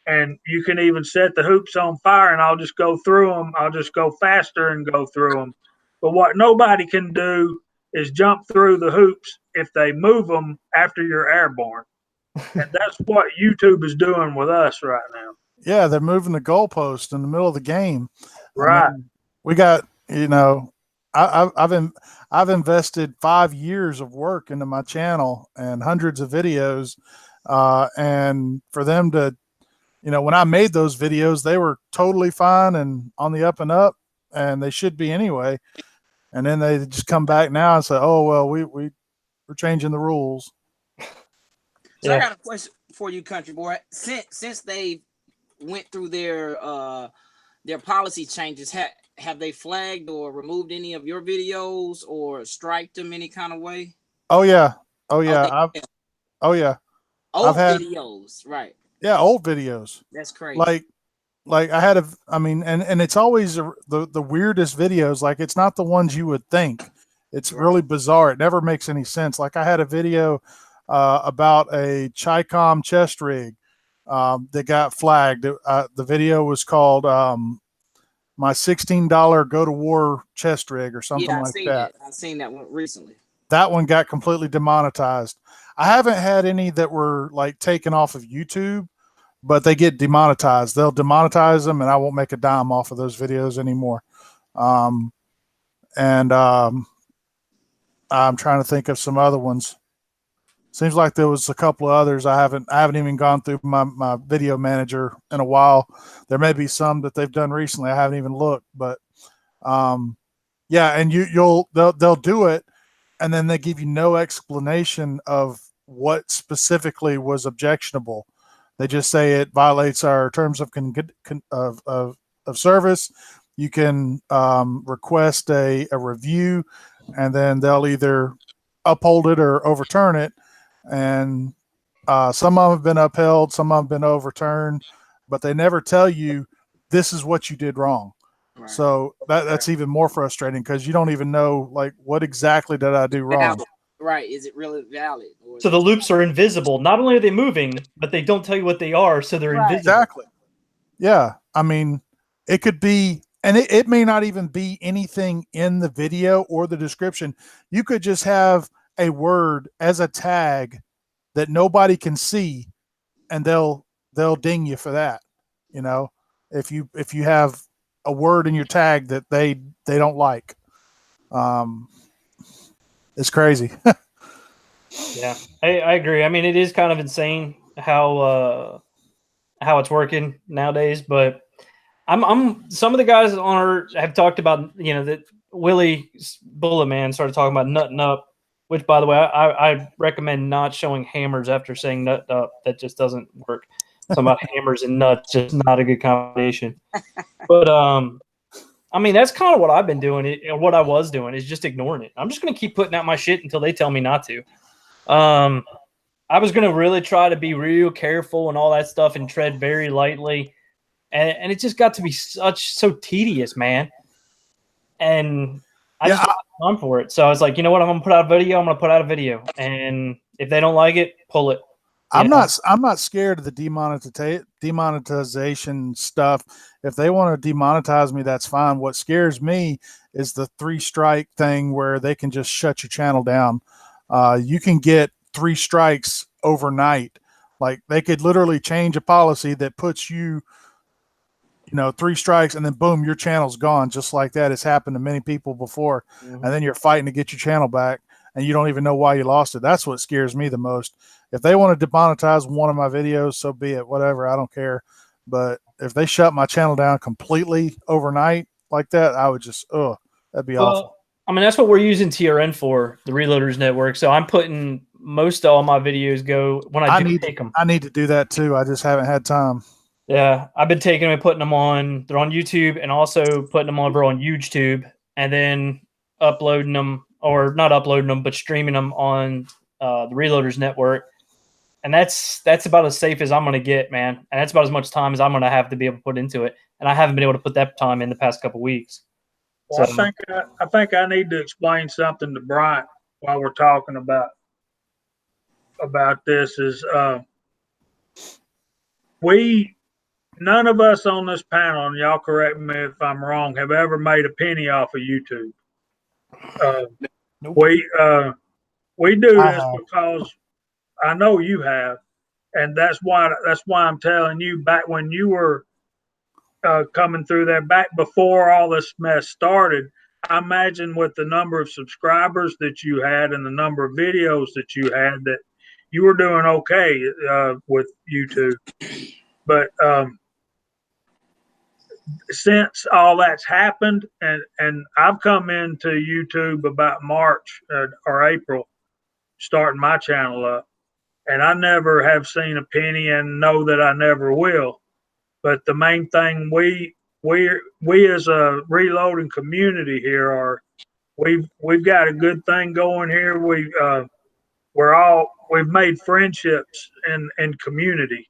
And you can even set the hoops on fire, and I'll just go through them. I'll just go faster and go through them. But what nobody can do is jump through the hoops if they move them after you're airborne. And that's what YouTube is doing with us right now. Yeah, they're moving the goalpost in the middle of the game. Right. I mean, we got, I've invested 5 years of work into my channel and hundreds of videos. And for them to, when I made those videos, they were totally fine and on the up and up, and they should be anyway. And then they just come back now and say, "Oh, well, we're changing the rules." So I got a question for you, Country Boy. Since they went through their policy changes, have they flagged or removed any of your videos or striked them any kind of way? Oh yeah. Old videos, right? Yeah, old videos. That's crazy. Like I had and it's always the weirdest videos. Like, it's not the ones you would think. It's really bizarre. It never makes any sense. Like, I had a video about a Chicom chest rig that got flagged. The video was called my $16 go to war chest rig or something Yeah, I like seen that. it. I seen that one recently. That one got completely demonetized. I haven't had any that were like taken off of YouTube, but they get demonetized. They'll demonetize them, and I won't make a dime off of those videos anymore. And I'm trying to think of some other ones. Seems like there was a couple of others. I haven't even gone through my video manager in a while. There may be some that they've done recently. I haven't even looked, but yeah, and they'll do it, and then they give you no explanation of what specifically was objectionable. They just say it violates our terms of service. You can request a review, and then they'll either uphold it or overturn it. And some of them have been upheld, some of them have been overturned, but they never tell you this is what you did wrong. Right. So that's even more frustrating because you don't even know, like, what exactly did I do wrong? Right. Is it really valid? So the loops are invisible. Not only are they moving, but they don't tell you what they are, so they're invisible. Exactly. Yeah. I mean, it could be, and it may not even be anything in the video or the description. You could just have a word as a tag that nobody can see, and they'll ding you for that. You know, if you have a word in your tag that they don't like, it's crazy. Yeah, I agree. I mean, it is kind of insane how it's working nowadays. But I'm some of the guys on our have talked about, you know, that Willie Bullet Man started talking about nutting up, which, by the way, I recommend not showing hammers after saying nut up. That just doesn't work. Something about hammers and nuts, just not a good combination. But I mean, that's kind of what I've been doing. What I was doing is just ignoring it. I'm just going to keep putting out my shit until they tell me not to. I was going to really try to be real careful and all that stuff and tread very lightly. And it just got to be so tedious, man. And I just got time for it. So I was like, you know what? I'm going to put out a video. I'm going to put out a video. And if they don't like it, pull it. I'm not scared of the demonetization stuff. If they want to demonetize me, that's fine. What scares me is the 3-strike thing where they can just shut your channel down. You can get 3 strikes overnight. Like, they could literally change a policy that puts you 3 strikes, and then boom, your channel's gone just like that. It's happened to many people before. Mm-hmm. And then you're fighting to get your channel back, and you don't even know why you lost it. That's what scares me the most. If they want to demonetize one of my videos, so be it, whatever, I don't care. But if they shut my channel down completely overnight like that, I would just, that'd be awful. I mean, that's what we're using TRN for, the Reloaders Network. So I'm putting most of all my videos go when I take them. I need to do that too. I just haven't had time. Yeah, I've been taking them and putting them on. They're on YouTube, and also putting them over on YouTube, and then uploading them, or not uploading them, but streaming them on the Reloaders Network. And that's about as safe as I'm going to get, man. And that's about as much time as I'm going to have to be able to put into it. And I haven't been able to put that time in the past couple of weeks. Well, so, I think I need to explain something to Bryant while we're talking about this. Is none of us on this panel, and y'all correct me if I'm wrong, have ever made a penny off of YouTube. Nope. We do this because I know you have, and that's why I'm telling you. Back when you were coming through there, back before all this mess started, I imagine with the number of subscribers that you had and the number of videos that you had, that you were doing okay with YouTube. But since all that's happened, and I've come into YouTube about March or April, starting my channel up, and I never have seen a penny, and know that I never will. But the main thing we as a reloading community here are, we've got a good thing going here. We've made friendships in community,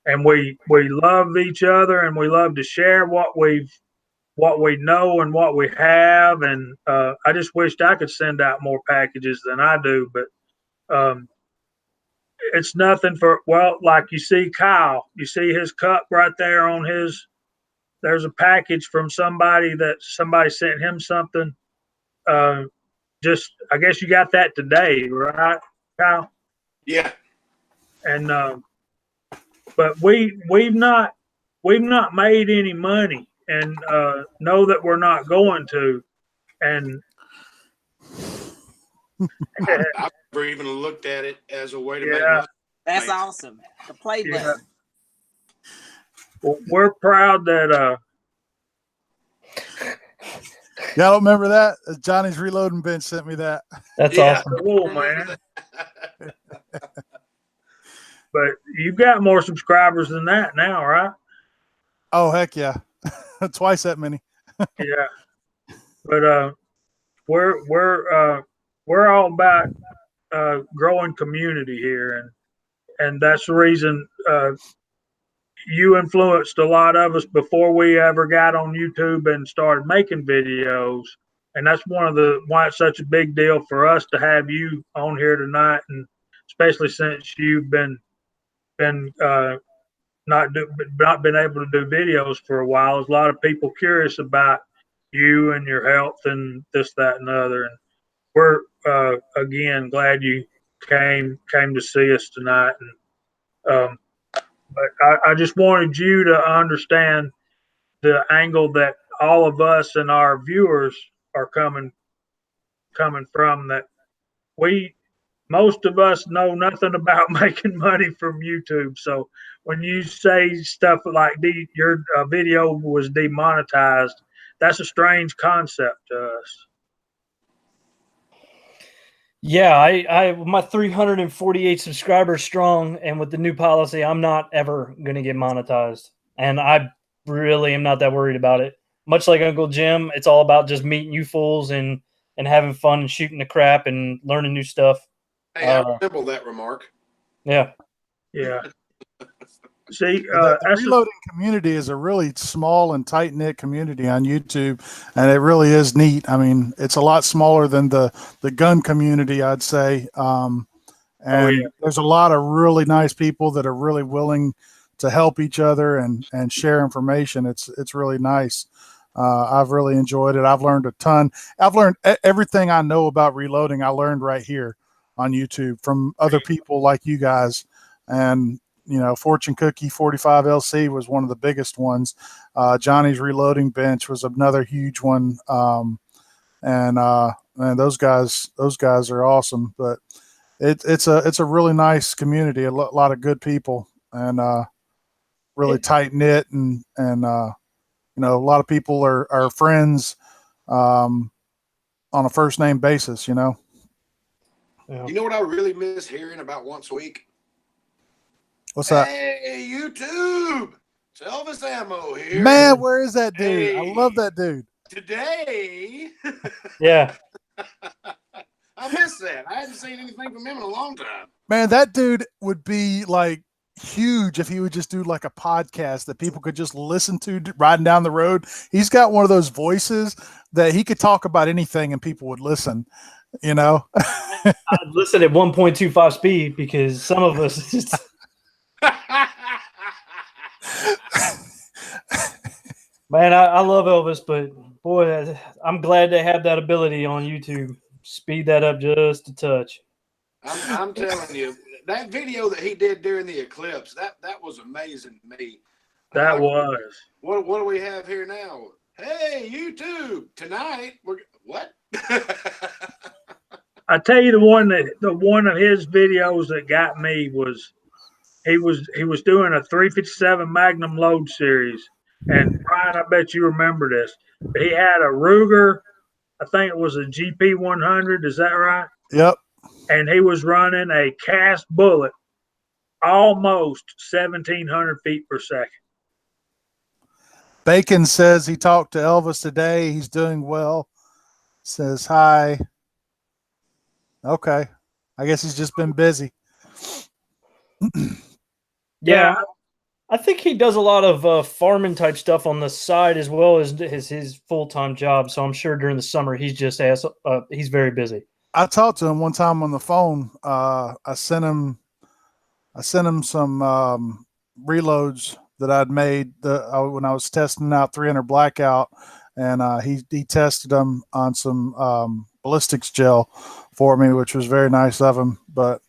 and we love each other, and we love to share what we know and what we have. And I just wished I could send out more packages than I do, but it's nothing for, well, like you see Kyle, you see his cup right there on his there's a package from somebody that somebody sent him something. Just I guess you got that today, right, Kyle? Yeah. And but we've not made any money, and know that we're not going to. And I've never even looked at it as a way to make yeah, money. That's awesome. The play yeah. button. Well, we're proud that Y'all don't remember that? Johnny's Reloading Bench sent me that. That's Yeah. awesome. cool, man. But you've got more subscribers than that now, right? Oh, heck yeah. Twice that many. Yeah. But we're all about growing community here, and that's the reason you influenced a lot of us before we ever got on YouTube and started making videos. And that's one of the why it's such a big deal for us to have you on here tonight, and especially since you've been not been able to do videos for a while. There's a lot of people curious about you and your health and this, that, and the other. And we're again glad you came to see us tonight. And but I just wanted you to understand the angle that all of us and our viewers are coming from. That we most of us know nothing about making money from YouTube. So when you say stuff like your video was demonetized, that's a strange concept to us. Yeah, I my 348 subscribers strong, and with the new policy, I'm not ever going to get monetized, and I really am not that worried about it. Much like Uncle Jim, it's all about just meeting you fools and having fun and shooting the crap and learning new stuff. Hey, I resemble that remark. Yeah. Yeah. See, The Reloading community is a really small and tight knit community on YouTube, and it really is neat. I mean, it's a lot smaller than the gun community, I'd say. And there's a lot of really nice people that are really willing to help each other and share information. It's really nice. I've really enjoyed it. I've learned a ton. I've learned everything I know about reloading. I learned right here on YouTube from other people like you guys. And you know, Fortune Cookie 45 LC was one of the biggest ones. Johnny's Reloading Bench was another huge one. And those guys are awesome. But it's a really nice community, a lot of good people, and really tight knit, and you know, a lot of people are friends on a first name basis. You know. Yeah. You know what I really miss hearing about once a week? What's that? Hey, YouTube! It's Elvis Ammo here. Man, where is that dude? Hey, I love that dude. Today, Yeah. I miss that. I hadn't seen anything from him in a long time. Man, that dude would be like huge if he would just do like a podcast that people could just listen to riding down the road. He's got one of those voices that he could talk about anything and people would listen, you know? I'd listen at 1.25 speed because some of us just... Man, I love Elvis, but boy, I'm glad they have that ability on YouTube. Speed that up just a touch. I'm telling you, that video that he did during the eclipse, that was amazing to me. that was. What do we have here now? Hey, YouTube, tonight what? I tell you, the one of his videos that got me was he was doing a 357 Magnum load series. And Brian, I bet you remember this. He had a Ruger, I think it was a GP 100. Is that right? Yep. And he was running a cast bullet almost 1,700 feet per second. Bacon says he talked to Elvis today. He's doing well. Says hi. Okay. I guess he's just been busy. Yeah, I think he does a lot of farming type stuff on the side as well as his full-time job. So I'm sure during the summer he's just he's very busy. I talked to him one time on the phone. I sent him some reloads that I'd made when I was testing out 300 Blackout, and he tested them on some ballistics gel for me, which was very nice of him. But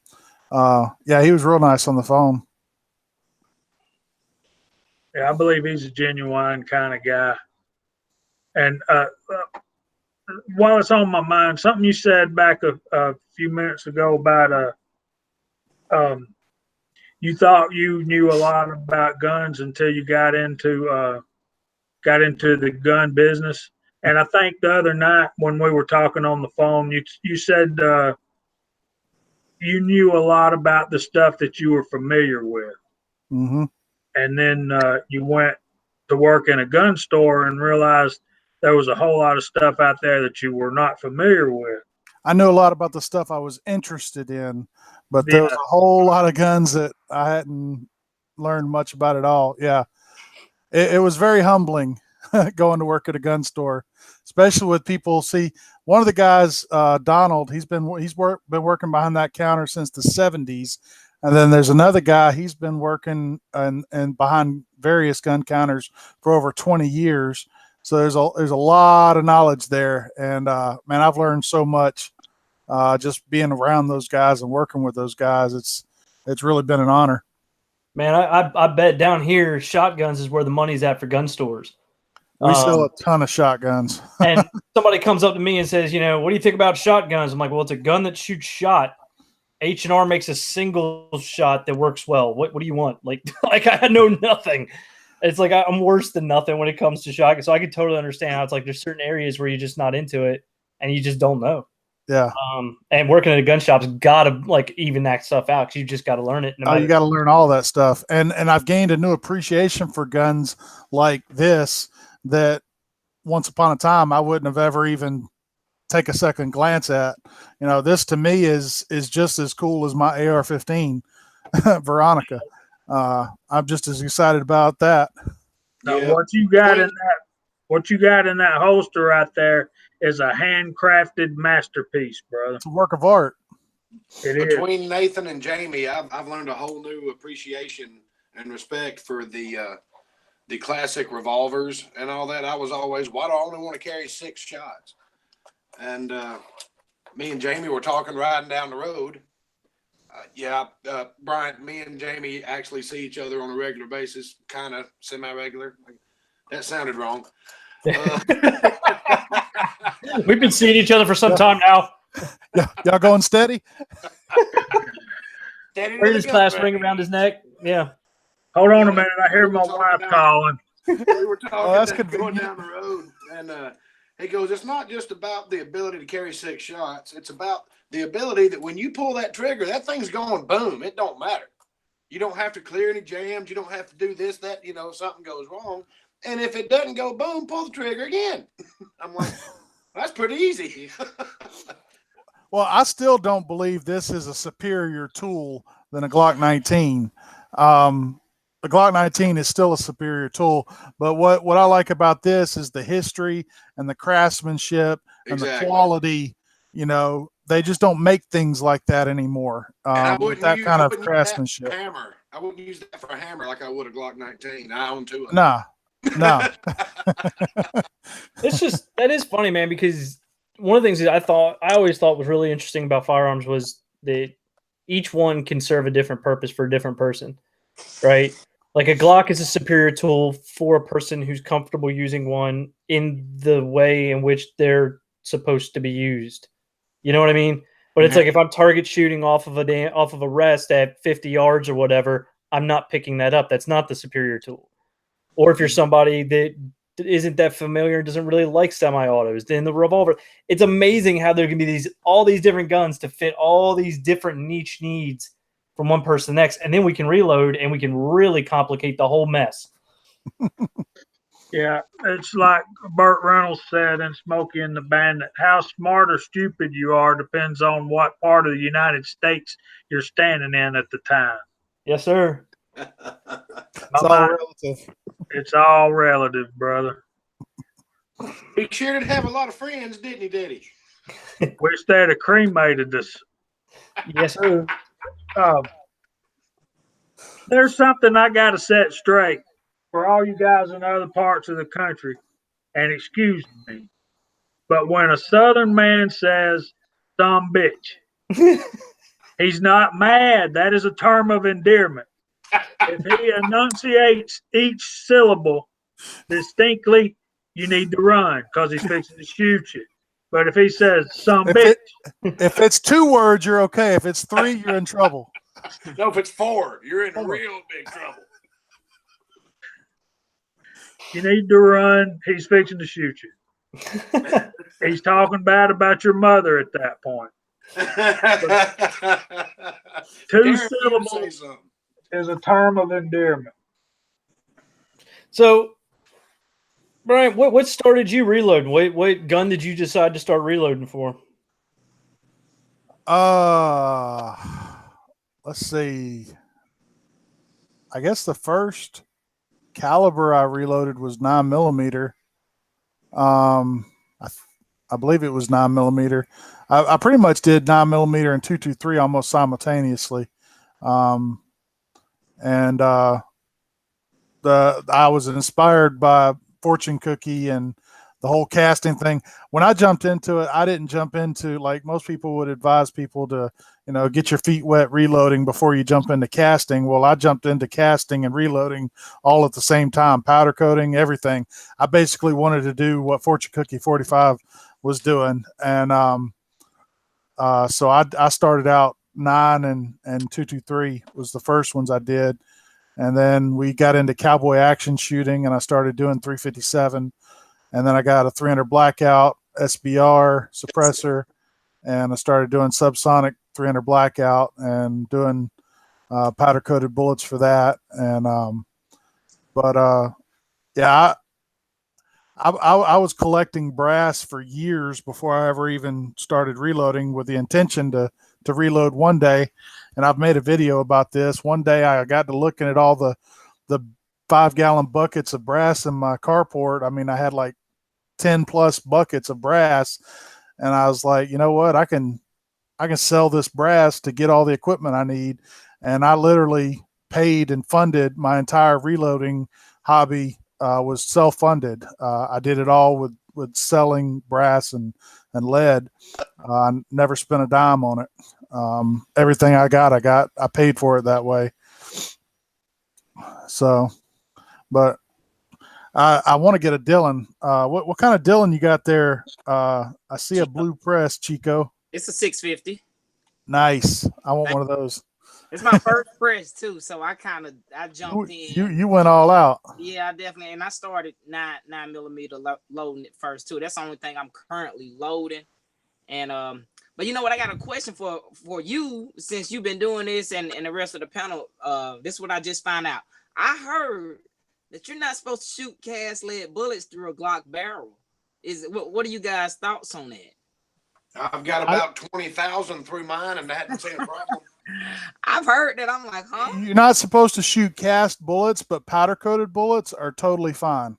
yeah, he was real nice on the phone. Yeah, I believe he's a genuine kind of guy. And while it's on my mind, something you said back a few minutes ago about you thought you knew a lot about guns until you got into the gun business. And I think the other night when we were talking on the phone, you said you knew a lot about the stuff that you were familiar with. Mm-hmm. And then you went to work in a gun store and realized there was a whole lot of stuff out there that you were not familiar with. I knew a lot about the stuff I was interested in, but there was Yeah. a whole lot of guns that I hadn't learned much about at all. Yeah. It was very humbling going to work at a gun store, especially with people. See, one of the guys, Donald, he's been working behind that counter since the 70s. And then there's another guy, he's been working and behind various gun counters for over 20 years. So there's a lot of knowledge there. And man, I've learned so much just being around those guys and working with those guys. It's really been an honor. Man, I bet down here shotguns is where the money's at for gun stores. We sell a ton of shotguns. And somebody comes up to me and says, what do you think about shotguns? I'm like, well, it's a gun that shoots shot. H&R makes a single shot that works well. What do you want? Like I know nothing. It's like I'm worse than nothing when it comes to shotguns. So I can totally understand how it's like there's certain areas where you're just not into it and you just don't know. Yeah. And working at a gun shop's got to like even that stuff out because you just got to learn it. You got to learn all that stuff. And I've gained a new appreciation for guns like this that once upon a time I wouldn't have ever even take a second glance at. This to me is just as cool as my AR-15 Veronica. I'm just as excited about that. Now, what you got in that holster out there is a handcrafted masterpiece, brother. It's a work of art. Between Nathan and Jamie, I've learned a whole new appreciation and respect for the classic revolvers and all that. I was always, why do I only want to carry 6 shots? And me and Jamie were talking riding down the road. Brian, me and Jamie actually see each other on a regular basis, kind of semi-regular. That sounded wrong. We've been seeing each other for some time now. Y'all going steady? Wearing his class ring around his neck. Yeah. Hold on a minute. I hear my wife calling. We were talking that's going down the road, and he goes, it's not just about the ability to carry 6 shots. It's about the ability that when you pull that trigger, that thing's going boom. It don't matter. You don't have to clear any jams. You don't have to do this, that, something goes wrong. And if it doesn't go boom, pull the trigger again. I'm like, that's pretty easy. Well, I still don't believe this is a superior tool than a Glock 19. The Glock 19 is still a superior tool, but what I like about this is the history and the craftsmanship and the quality. They just don't make things like that anymore. With that kind of craftsmanship. Hammer. I wouldn't use that for a hammer like I would a Glock 19. I own 2 of them. No. That is funny, man, because one of the things that I always thought was really interesting about firearms was that each one can serve a different purpose for a different person, right? Like a Glock is a superior tool for a person who's comfortable using one in the way in which they're supposed to be used. You know what I mean? But it's like if I'm target shooting off of a rest at 50 yards or whatever, I'm not picking that up. That's not the superior tool. Or if you're somebody that isn't that familiar and doesn't really like semi-autos, then the revolver. It's amazing how there can be all these different guns to fit all these different niche needs from one person to the next, and then we can reload and we can really complicate the whole mess. Yeah, it's like Burt Reynolds said in Smokey and the Bandit, how smart or stupid you are depends on what part of the United States you're standing in at the time. Yes, sir. It's all relative. It's all relative, brother. He sure did have a lot of friends, didn't he, Daddy? Wish they'd have cremated us. Yes, sir. There's something I got to set straight. for all you guys in other parts of the country, and excuse me, but when a Southern man says "some bitch," he's not mad. That is a term of endearment. If he enunciates each syllable distinctly, you need to run because he's fixing to shoot you. But if he says "some bitch," If it's 2 words, you're okay. If it's 3, you're in trouble. No, if it's 4, you're in real big trouble. you need to run. He's fixing to shoot you. He's talking bad about your mother at that point. Two Darren, you say syllables something. is a term of endearment. So, Brian, what started you reloading? What gun did you decide to start reloading for? Let's see. I guess the first caliber I reloaded was 9mm. I believe it was 9mm. I pretty much did 9mm and 223 almost simultaneously. I was inspired by Fortune Cookie and the whole casting thing. When I jumped into it, I didn't jump into, like most people would advise people to, get your feet wet reloading before you jump into casting. Well, I jumped into casting and reloading all at the same time, powder coating, everything. I basically wanted to do what Fortune Cookie 45 was doing. And so I started out 9 and 223 was the first ones I did. And then we got into cowboy action shooting and I started doing 357. And then I got a 300 blackout SBR suppressor, and I started doing subsonic 300 blackout and doing powder coated bullets for that. And yeah, I was collecting brass for years before I ever even started reloading, with the intention to reload one day. And I've made a video about this. One day I got to looking at all the 5-gallon buckets of brass in my carport. I mean, I had like 10 plus buckets of brass, and I was like, you know what, I can sell this brass to get all the equipment I need. And I literally paid and funded my entire reloading hobby. Was self-funded. I did it all with selling brass and lead. I never spent a dime on it. Everything I paid for it that way. So, but I want to get a Dillon. What kind of Dillon you got there? I see a blue press, Chico. It's a 650. Nice. I want one of those. It's my first press too, so I jumped in. You went all out. Yeah, I definitely, and I started 9mm loading it first too. That's the only thing I'm currently loading. And but you know what? I got a question for you, since you've been doing this and the rest of the panel. This is what I just found out. I heard that you're not supposed to shoot cast lead bullets through a Glock barrel. What are you guys' thoughts on that? I've got about 20,000 through mine, and that hasn't been a problem. I've heard that. I'm like, huh? You're not supposed to shoot cast bullets, but powder coated bullets are totally fine.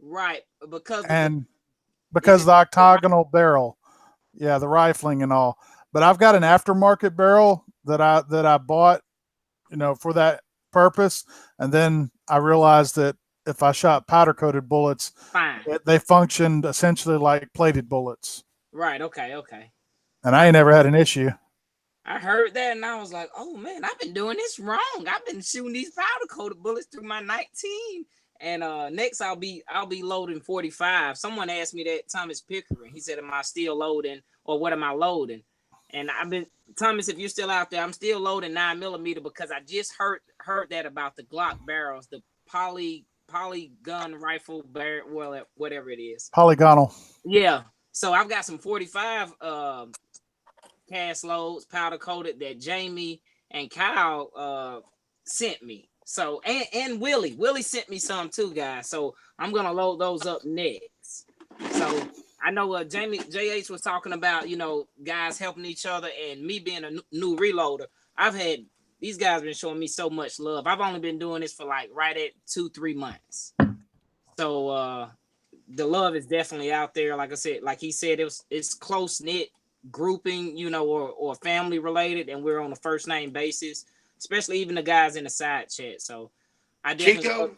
Right, because the octagonal barrel, yeah, the rifling and all. But I've got an aftermarket barrel that I bought, for that purpose, and then I realized that if I shot powder coated bullets, they functioned essentially like plated bullets. Right. Okay. And I ain't never had an issue. I heard that and I was like, oh man, I've been doing this wrong. I've been shooting these powder coated bullets through my 19. And next I'll be loading 45. Someone asked me that, Thomas Pickering. He said, am I still loading, or what am I loading? And Thomas, if you're still out there, I'm still loading 9mm because I just heard that about the Glock barrels, the polygon rifle barrel, well, whatever it is. Polygonal. Yeah. So I've got some 45 cast loads, powder coated, that Jamie and Kyle sent me. So and Willie sent me some too, guys. So I'm gonna load those up next. So I know JH was talking about, guys helping each other, and me being a new reloader. I've had these guys been showing me so much love. I've only been doing this for like right at 2-3 months. So the love is definitely out there. Like I said, like he said, it's close knit grouping, or family related, and we're on a first name basis, especially even the guys in the side chat. So I definitely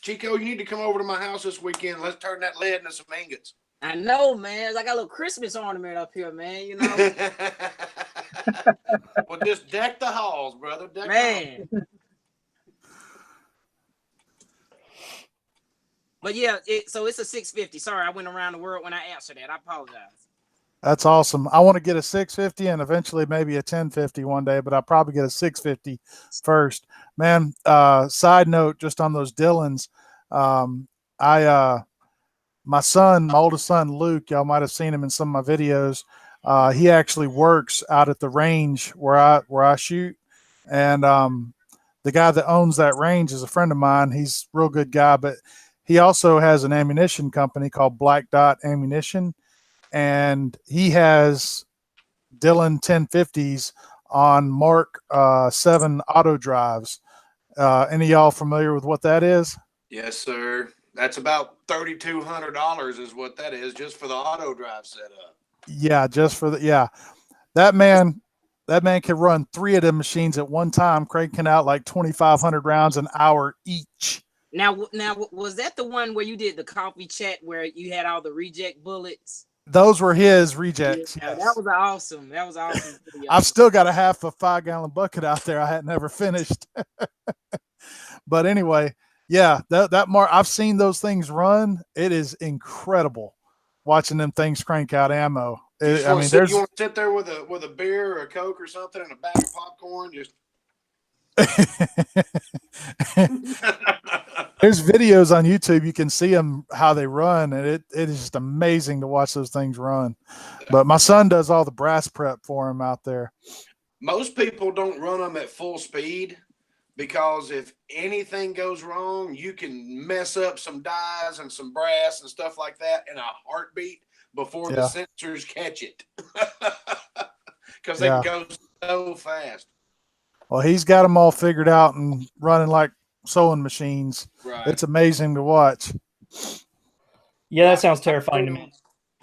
Chico, you need to come over to my house this weekend. Let's turn that lead into some ingots. I know, man. I got a little Christmas ornament up here, man. You know, Well, just deck the halls, brother. Deck man. But yeah, so it's a 650. Sorry, I went around the world when I answered that. I apologize. That's awesome. I want to get a 650 and eventually maybe a 1050 one day, but I'll probably get a 650 first. Man, side note, just on those Dillons, my son, my oldest son, Luke, y'all might have seen him in some of my videos. He actually works out at the range where I shoot. And the guy that owns that range is a friend of mine. He's a real good guy, but he also has an ammunition company called Black Dot Ammunition. And he has Dillon 1050s on Mark 7 auto drives. Any of y'all familiar with what that is? Yes, sir. That's about $3,200 is what that is, just for the auto drive setup. Yeah, just for the that man can run 3 of them machines at one time, cranking out like 2,500 rounds an hour each. Now, was that the one where you did the coffee chat where you had all the reject bullets? Those were his rejects. Yeah, Yes. That was awesome. Video. I've still got a half a 5-gallon bucket out there I had never finished. But anyway, yeah, that Mark, I've seen those things run. It is incredible watching them things crank out ammo. You want to sit there with a beer or a Coke or something and a bag of popcorn, just. There's videos on YouTube. You can see them, how they run. And it is just amazing to watch those things run. But my son does all the brass prep for him out there. Most people don't run them at full speed because if anything goes wrong, you can mess up some dies and some brass and stuff like that in a heartbeat before the sensors catch it. Because they go so fast. Well, he's got them all figured out and running like sewing machines. Right. It's amazing to watch. Yeah, that sounds terrifying to me.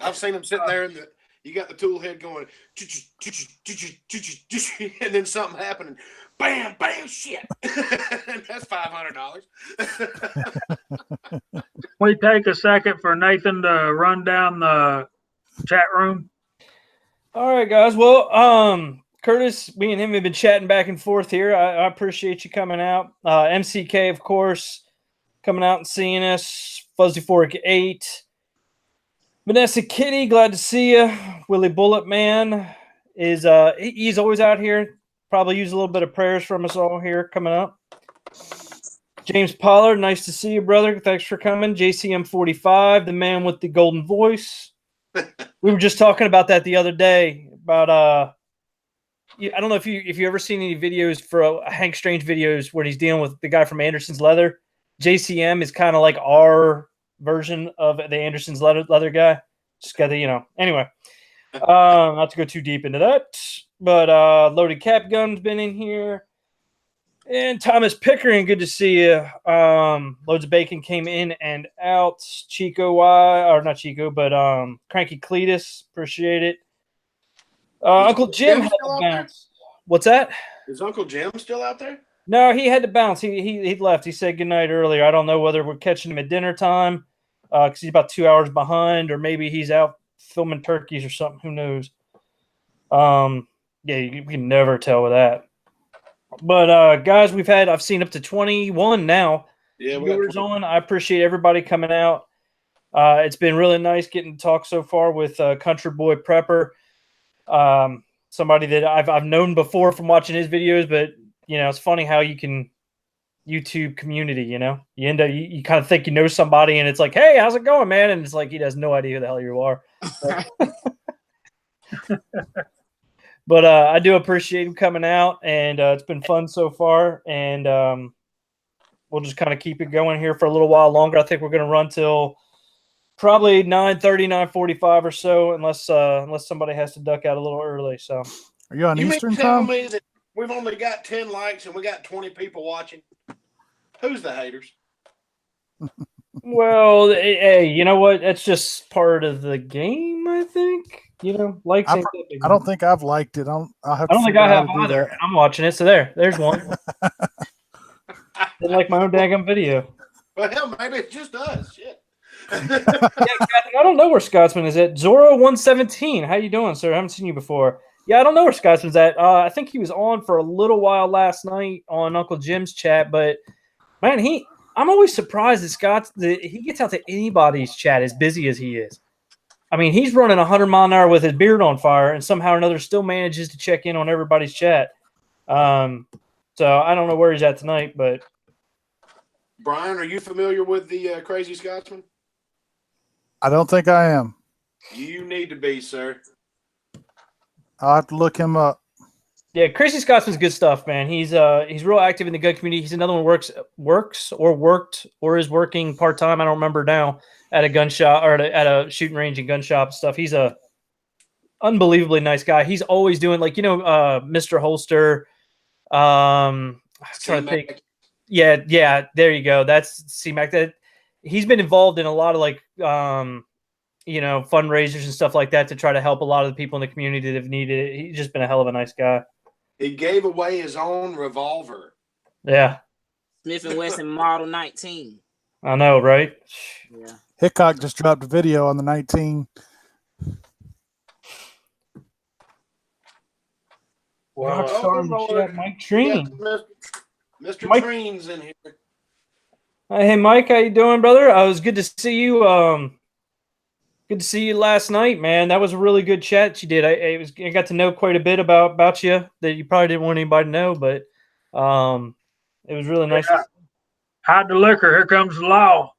I've seen them sitting there and you got the tool head going, and then something happening, bam, bam, shit. And that's $500. We take a second for Nathan to run down the chat room. All right, guys. Well, Curtis, me and him have been chatting back and forth here. I appreciate you coming out. MCK, of course, coming out and seeing us. Fuzzy Fork 8. Vanessa Kitty, glad to see you. Willie Bullet Man is he's always out here. Probably use a little bit of prayers from us all here coming up. James Pollard, nice to see you, brother. Thanks for coming. JCM45, the man with the golden voice. We were just talking about that the other day about I don't know if you ever seen any videos for Hank Strange videos where he's dealing with the guy from Anderson's Leather. JCM is kind of like our version of the Anderson's leather guy. Just got the, anyway. Not to go too deep into that. But Loaded Cap Gun's been in here. And Thomas Pickering, good to see you. Loads of Bacon came in and out. Chico or not Chico, but Cranky Cletus, appreciate it. Uncle Jim had to bounce. What's that? Is Uncle Jim still out there? No, he had to bounce. He left. He said goodnight earlier. I don't know whether we're catching him at dinner time because he's about 2 hours behind, or maybe he's out filming turkeys or something. Who knows? Yeah, you can never tell with that. But guys, I've seen up to 21 now. Yeah, viewers on. I appreciate everybody coming out. It's been really nice getting to talk so far with Country Boy Prepper. Somebody that I've known before from watching his videos, but it's funny how you can YouTube community, you end up, you kind of think you know somebody and it's like, hey, how's it going, man? And it's like, he has no idea who the hell you are. But I do appreciate him coming out, and it's been fun so far. And we'll just kind of keep it going here for a little while longer. I think we're going to run till probably 9:30, 9:45 or so, unless somebody has to duck out a little early. So, are you on Eastern time? time? Me that we've only got 10 likes and we got 20 people watching. Who's the haters? Well, hey, you know what? That's just part of the game, I think. Likes. I don't think I've liked it. I don't think I have either. I'm watching it, so there's one. Didn't like my own daggum video. Well, maybe it's just us. Shit. Yeah, Captain, I don't know where Scotsman is at. Zoro117. How you doing, sir? I haven't seen you before. Yeah, I don't know where Scotsman's at. I think he was on for a little while last night on Uncle Jim's chat, but man, I'm always surprised that he gets out to anybody's chat as busy as he is. I mean, he's running 100-mile-an-hour with his beard on fire, and somehow or another still manages to check in on everybody's chat. So I don't know where he's at tonight, but Brian, are you familiar with the Crazy Scotsman? I don't think I am. You need to be, sir. I'll have to look him up. yeah, Crazy Scotsman's good stuff, man. He's real active in the gun community. He's another one who works or worked or is working part-time. I don't remember now at a gun shop or at a shooting range and gun shop and stuff. He's a unbelievably nice guy. He's always doing Mr. Holster. I'm trying to think. Yeah, there you go. That's C-Mac. That he's been involved in a lot of fundraisers and stuff like that to try to help a lot of the people in the community that have needed it. He's just been a hell of a nice guy. He gave away his own revolver. Yeah. Smith & Wesson Model 19. I know, right? Yeah. Hickok just dropped a video on the 19. Wow. Mike Treen. Yes, Mr. Mike. Treen's in here. Hey, Mike, how you doing, brother? It was good to see you. Good to see you last night, man. That was a really good chat you did. I got to know quite a bit about you that you probably didn't want anybody to know, but it was really nice. Yeah. Hide the liquor. Here comes the law.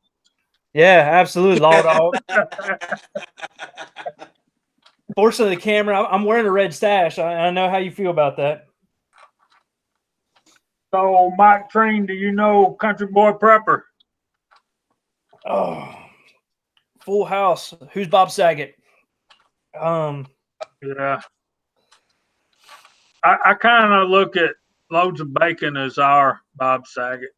Yeah, absolutely. Law dog. Fortunately, the camera. I'm wearing a red stash. I know how you feel about that. So, Mike Train, do you know Country Boy Prepper? Oh, Full House. Who's Bob Saget? Yeah. I kind of look at Loads of Bacon as our Bob Saget.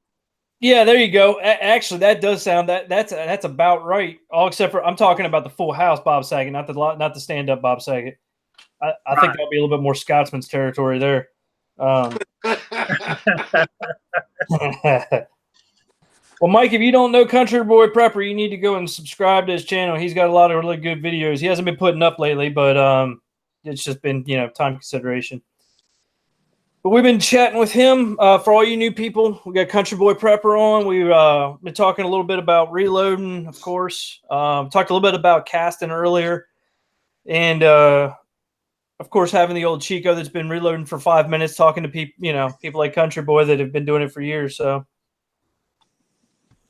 Yeah, there you go. Actually, that does sound that's about right. All except for I'm talking about the Full House Bob Saget, not the stand-up Bob Saget. I think that'll be a little bit more Scotsman's territory there. Well, Mike, if you don't know Country Boy Prepper, you need to go and subscribe to his channel. He's got a lot of really good videos. He hasn't been putting up lately, but it's just been time consideration. But we've been chatting with him. For all you new people, we got Country Boy Prepper on. We've been talking a little bit about reloading, of course. Talked a little bit about casting earlier. And, of course, having the old Chico that's been reloading for 5 minutes, talking to people, people like Country Boy that have been doing it for years. So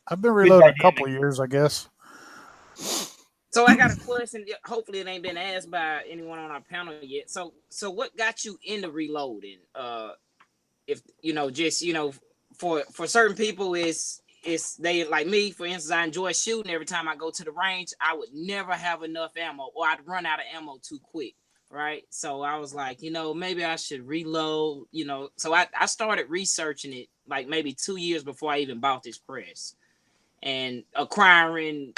I've been reloading a couple of years, I guess. So I got a question. Hopefully it ain't been asked by anyone on our panel yet. So what got you into reloading? If for certain people is they like me, for instance, I enjoy shooting. Every time I go to the range, I would never have enough ammo or I'd run out of ammo too quick. Right. So I was like, maybe I should reload, so I started researching it like maybe 2 years before I even bought this press and acquiring,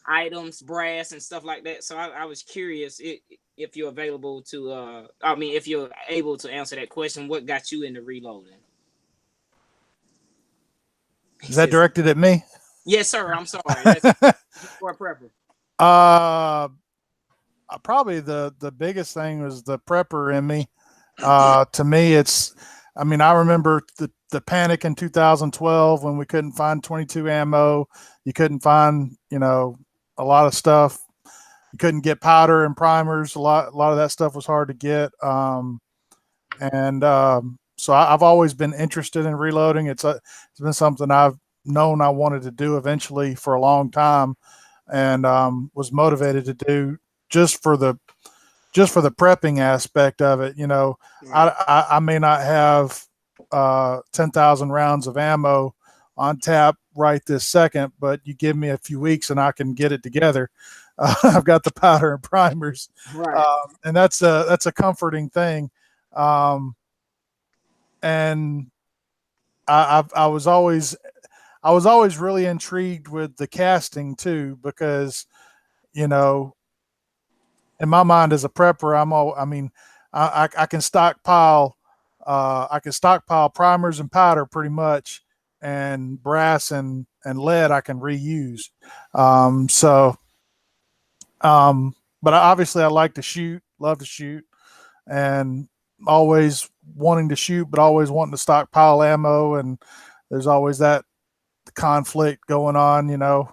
items, brass and stuff like that. So I was curious if you're available to if you're able to answer that question, what got you into reloading? Is that directed at me? Yes, sir. I'm sorry. That's for prepper. Probably the biggest thing was the prepper in me. To me, I remember the panic in 2012 when we couldn't find 22 ammo. You couldn't find, a lot of stuff. You couldn't get powder and primers. A lot of that stuff was hard to get. So I've always been interested in reloading. It's been something I've known I wanted to do eventually for a long time, and was motivated to do just for the prepping aspect of it. I may not have 10,000 rounds of ammo on tap right this second, but you give me a few weeks and I can get it together. I've got the powder and primers, right. And that's a comforting thing. And I was always really intrigued with the casting too, because, in my mind as a prepper, I can stockpile primers and powder pretty much. and brass and lead I can reuse. But obviously I like to shoot, love to shoot, and always wanting to shoot, but always wanting to stockpile ammo. And there's always that conflict going on, you know,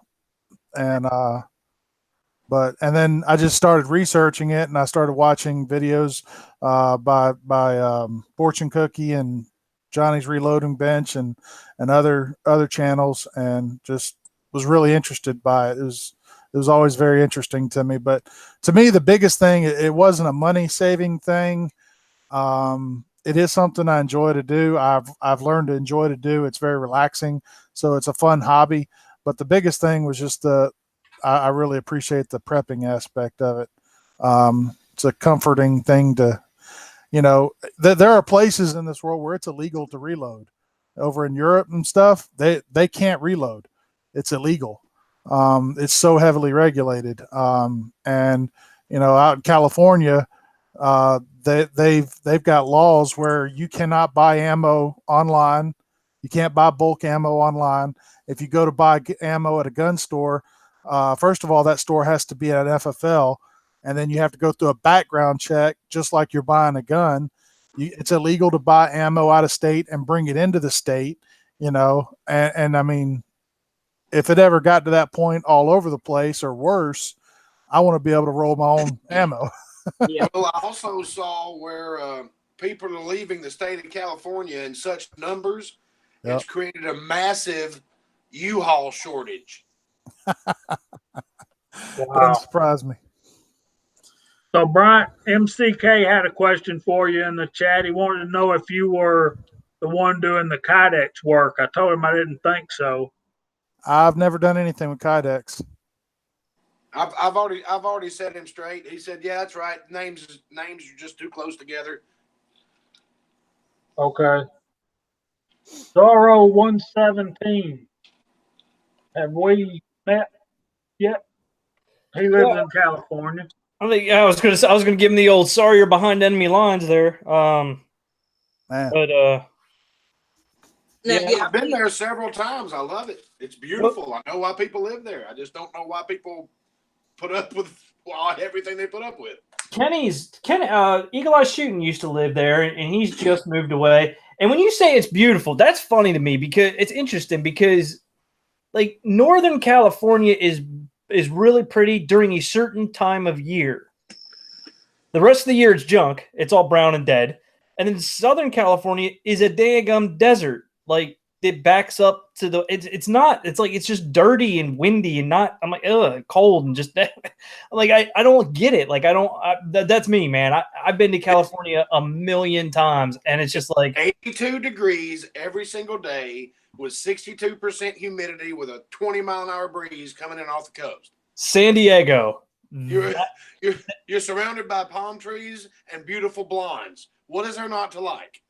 and, and then I just started researching it, and I started watching videos by Fortune Cookie and Johnny's Reloading Bench and other channels, and just was really interested by it. It was always very interesting to me. But to me, the biggest thing, it wasn't a money saving thing. It is something I enjoy to do. I've learned to enjoy to do. It's very relaxing, so it's a fun hobby. But the biggest thing was just I really appreciate the prepping aspect of it. It's a comforting thing to, you know, there are places in this world where it's illegal to reload. Over in Europe and stuff, they can't reload. It's illegal. It's so heavily regulated. And, you know, out in California, they've got laws where you cannot buy ammo online. You can't buy bulk ammo online. If you go to buy ammo at a gun store, first of all, that store has to be at FFL, and then you have to go through a background check, just like you're buying a gun. It's illegal to buy ammo out of state and bring it into the state, you know. And I mean, if it ever got to that point all over the place or worse, I want to be able to roll my own ammo. Yeah. Well, I also saw where people are leaving the state of California in such numbers, Yep. It's created a massive U-Haul shortage. Doesn't surprise me. So Brian, MCK had a question for you in the chat. He wanted to know if you were the one doing the Kydex work. I told him I didn't think so. I've never done anything with Kydex. I've already set him straight. He said, "Yeah, that's right. Names are just too close together." Okay. Zorro 117. Have we met yet? He lives in California. I think I was gonna give him the old "sorry you're behind enemy lines" there. Man. But Yeah, I've been there several times. I love it. It's beautiful. I know why people live there. I just don't know why people put up with everything they put up with. Eagle Eye Shooting used to live there, and he's just moved away. And when you say it's beautiful, that's funny to me because it's interesting because, like, Northern California is really pretty during a certain time of year. The rest of the year it's junk. It's all brown and dead. And then Southern California is a daggum desert. Like, it backs up to the it's just dirty and windy and not, I'm like, ugh, cold and just like I don't get it. Like that's me, man. I've been to California a million times and it's just like 82 degrees every single day with 62% humidity with a 20-mile-an-hour breeze coming in off the coast. San Diego. You're surrounded by palm trees and beautiful blondes. What is there not to like?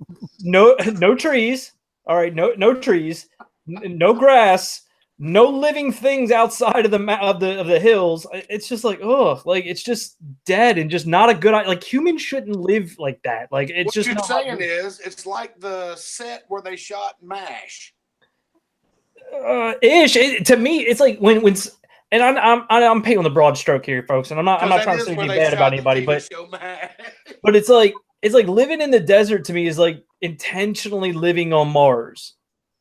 No trees. All right, no trees, no grass, no living things outside of the hills. It's just like, oh, like it's just dead and just not a good. Like humans shouldn't live like that. Like it's what just. What you're saying is, it's like the set where they shot MASH. To me, it's like when and I'm painting the broad stroke here, folks, and I'm not trying to say anything bad about anybody, but it's like living in the desert to me is like intentionally living on Mars.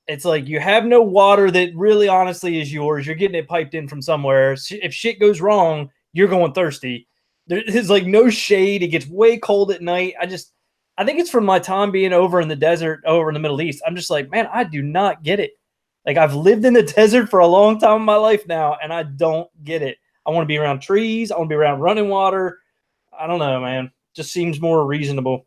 It's like you have no water that really honestly is yours. You're getting it piped in from somewhere. If shit goes wrong, you're going thirsty. There's like no shade. It gets way cold at night. I think it's from my time being over in the desert, over in the Middle East. I'm just like, man, I do not get it. Like I've lived in the desert for a long time in my life now, and I don't get it. I want to be around trees. I want to be around running water. I don't know, man. Just seems more reasonable.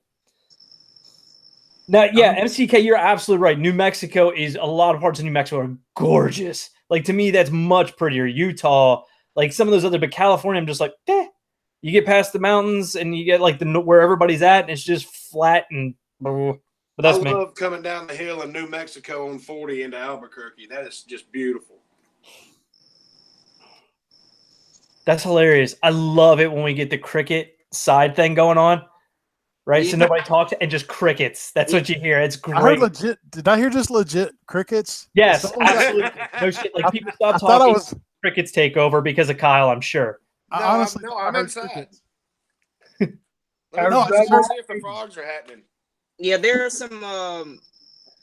Now, yeah, MCK, you're absolutely right. New Mexico is a lot of parts of New Mexico are gorgeous. Like to me, that's much prettier. Utah, like some of those other, but California, I'm just like, You get past the mountains and you get like where everybody's at, and it's just flat and. But that's I love coming down the hill in New Mexico on 40 into Albuquerque. That is just beautiful. That's hilarious. I love it when we get the cricket side thing going on. right? So Yeah. nobody talks and just crickets. That's what you hear. It's I heard great. legit. Did I hear just legit crickets? Yes, Is that what- absolutely. No shit. Like people stop I thought I talking, was. crickets take over because of Kyle. I'm sure. No, I honestly, no, thought I I'm heard inside. crickets. Let me No, let's I see if the frogs are happening. Yeah, there are some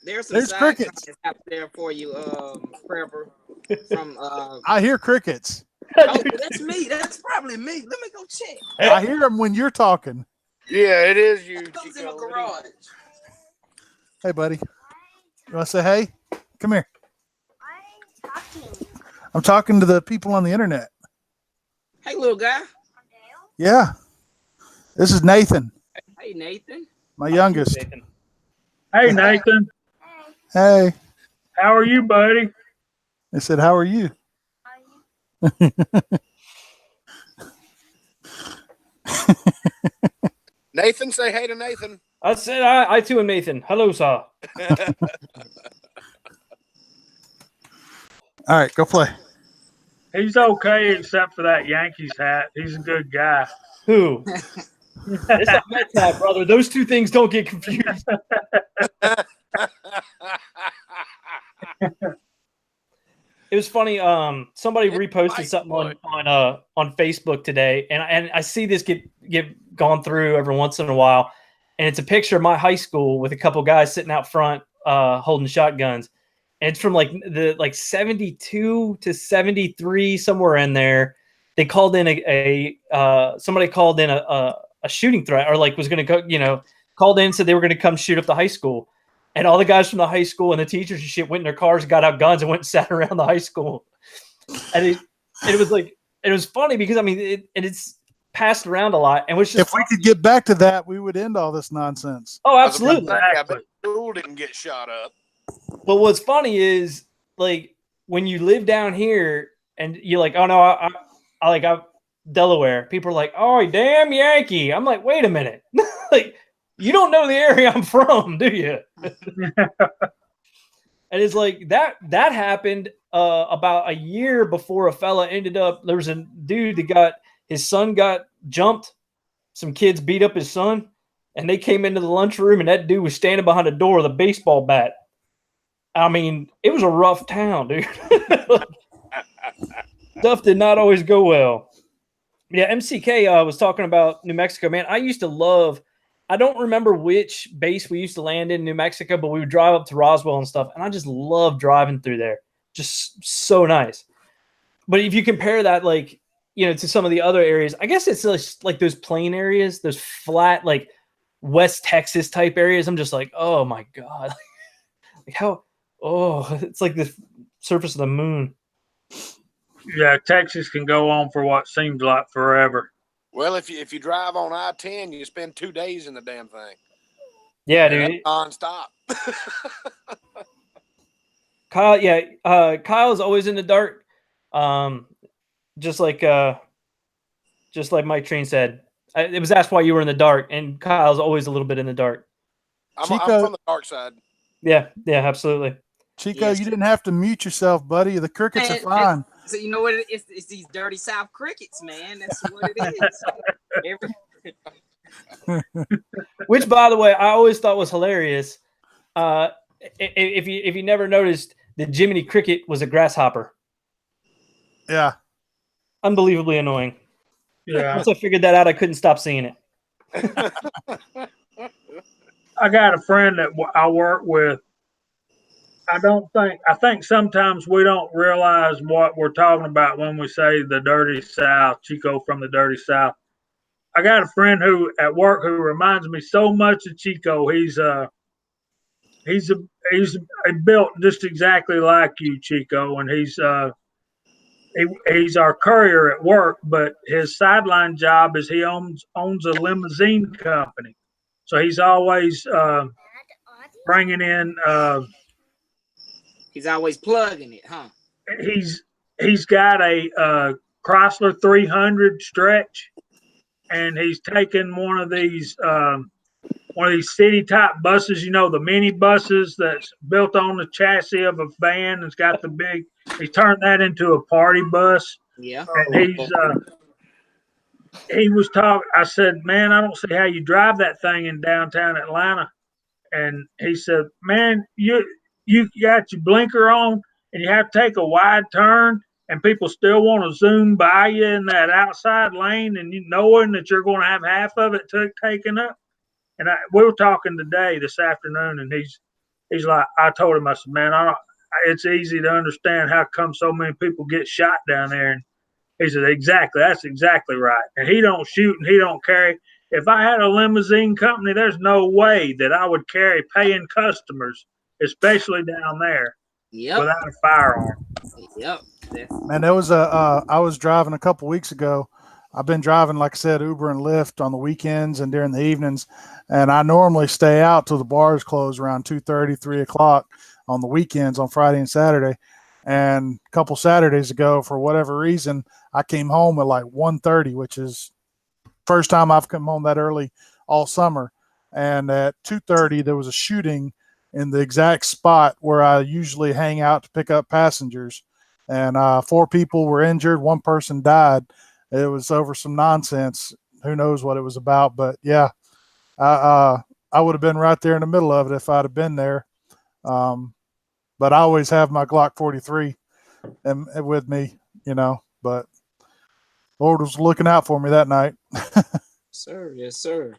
There's side crickets. comments out there for you, Prepper. From I hear crickets. oh, that's me. That's probably me. Let me go check. I hear them when you're talking. Yeah, it is you. It comes in Chico. my garage. Hey, buddy. You want to say hey? Come here. I'm talking to the people on the internet. Hey, little guy. Yeah. This is Nathan, Hey, Nathan. my youngest. Nathan. Hey, Nathan. Hey. How are you, buddy? I said, how are you? Nathan, say hey to Nathan. I said I too am Nathan. Hello, sir. All right, go play. He's okay except for that Yankees hat. He's a good guy. Who? It's a Mets hat, brother. Those two things don't get confused. It was funny. Somebody reposted something on Facebook today, and I see this get gone through every once in a while, and it's a picture of my high school with a couple guys sitting out front holding shotguns, and it's from like 72 to 73, somewhere in there. They called in somebody called in a shooting threat, or like was going to go, called in, said they were going to come shoot up the high school. And all the guys from the high school and the teachers and shit went in their cars and got out guns and went and sat around the high school. And it was like, it was funny because, I mean, it's passed around a lot. And was just If we could get back to that, we would end all this nonsense. oh, absolutely. I bet school didn't get shot up. But what's funny is, like, when you live down here and you're like, oh no, I Delaware, people are like, oh, damn Yankee. I'm like, wait a minute. Like, you don't know the area I'm from, do you? And it's like that happened about a year before a fella ended up. There was a dude that his son got jumped. Some kids beat up his son, and they came into the lunchroom, and that dude was standing behind a door with a baseball bat. I mean, it was a rough town, dude. Stuff did not always go well. Yeah, MCK was talking about New Mexico. Man, I used to love. I don't remember which base we used to land in New Mexico, but we would drive up to Roswell and stuff, and I just love driving through there. Just so nice. But if you compare that, like, to some of the other areas, I guess it's like those plain areas, those flat, like West Texas type areas. I'm just like, oh my God. Like how, it's like the surface of the moon. Yeah, Texas can go on for what seems like forever. Well, if you drive on I-10, you spend 2 days in the damn thing. Yeah, And dude. that's nonstop. Kyle, yeah, Kyle's always in the dark. Just like Mike Train said, it was asked why you were in the dark, and Kyle's always a little bit in the dark. I'm Chico, from the dark side. Yeah, absolutely. Chico, Yes. you didn't have to mute yourself, buddy. The crickets are fine. So you know what it is? It's these dirty South crickets, man. That's what it is. Which, by the way, I always thought was hilarious. If you never noticed, the Jiminy Cricket was a grasshopper. Yeah. Unbelievably annoying. Yeah. Once I figured that out, I couldn't stop seeing it. I got a friend that I work with. I think sometimes we don't realize what we're talking about when we say the dirty South, Chico from the dirty South. I got a friend who at work who reminds me so much of Chico. He's built just exactly like you, Chico, and he's our courier at work, but his sideline job is he owns a limousine company. So he's always bringing in He's always plugging it, huh? He's got a Chrysler 300 stretch, and he's taken one of these city type buses, the mini buses that's built on the chassis of a van. It's got the big. He's turned that into a party bus. Yeah. And he was talking. I said, "Man, I don't see how you drive that thing in downtown Atlanta." And he said, "Man, you got your blinker on, and you have to take a wide turn, and people still want to zoom by you in that outside lane, and you knowing that you're going to have half of it taken up." And we were talking today, this afternoon, and he's like, I told him, I said, "Man, it's easy to understand how come so many people get shot down there." And he said, "Exactly, that's exactly right." And he don't shoot and he don't carry. If I had a limousine company, there's no way that I would carry paying customers, especially down there, Yep. without a firearm. Yep. Man, there was I was driving a couple weeks ago. I've been driving, like I said, Uber and Lyft on the weekends and during the evenings. And I normally stay out till the bars close around 2:30, 3 o'clock on the weekends on Friday and Saturday. And a couple Saturdays ago, for whatever reason, I came home at like 1:30, which is first time I've come home that early all summer. And at 2:30, there was a shooting in the exact spot where I usually hang out to pick up passengers. And 4 people were injured. 1 person died. It was over some nonsense. Who knows what it was about? But yeah, I would have been right there in the middle of it if I'd have been there. But I always have my Glock 43 with me, but Lord was looking out for me that night. Sir, yes, sir.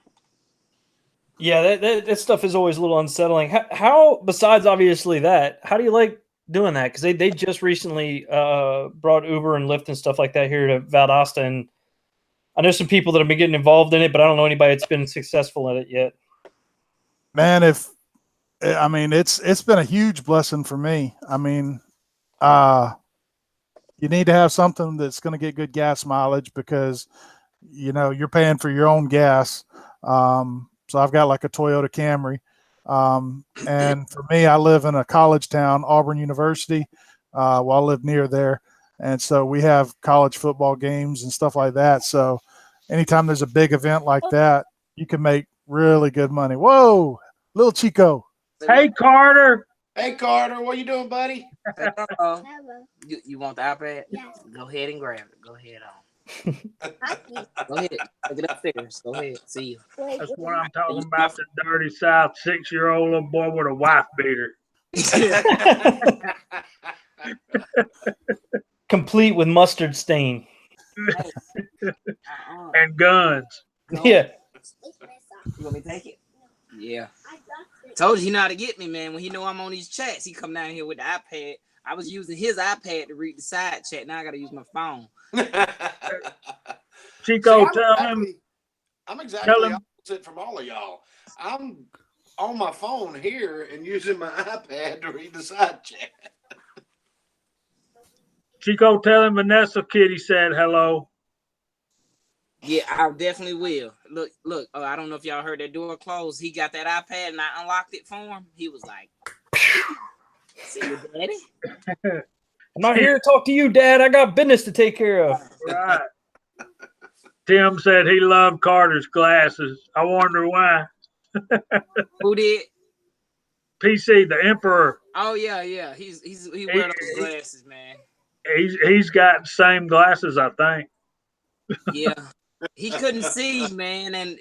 Yeah, that stuff is always a little unsettling. How besides obviously that, how do you like doing that? Because they just recently brought Uber and Lyft and stuff like that here to Valdosta, and I know some people that have been getting involved in it, but I don't know anybody that's been successful at it yet. Man, it's been a huge blessing for me. I mean, you need to have something that's going to get good gas mileage because, you're paying for your own gas. So I've got like a Toyota Camry. And for me, I live in a college town, Auburn University. I live near there. And so we have college football games and stuff like that. So anytime there's a big event like that, you can make really good money. Whoa, little Chico. Hey, Carter. Hey, Carter, what you doing, buddy? Hello. You want the iPad? Yes. Go ahead and grab it. Go ahead on. Go ahead. Take it upstairs. Go ahead. See you. That's what I'm talking about, the dirty South 6-year-old little boy with a wife beater. Complete with mustard stain. And guns. Yeah. You want me to take it? Yeah. Told you he know how to get me, man. When he know I'm on these chats, he come down here with the iPad. I was using his iPad to read the side chat. Now I got to use my phone. Chico, tell him. I'm exactly opposite from all of y'all. I'm on my phone here and using my iPad to read the side chat. Chico, tell him Vanessa Kitty said hello. Yeah, I definitely will. Look. I don't know if y'all heard that door close. He got that iPad and I unlocked it for him. He was like, "See you, Daddy." I'm not here to talk to you, Dad. I got business to take care of. Right. Tim said he loved Carter's glasses. I wonder why. Who did? PC, the Emperor. Oh yeah. He wear those glasses, man. He's got the same glasses, I think. Yeah. He couldn't see, man, and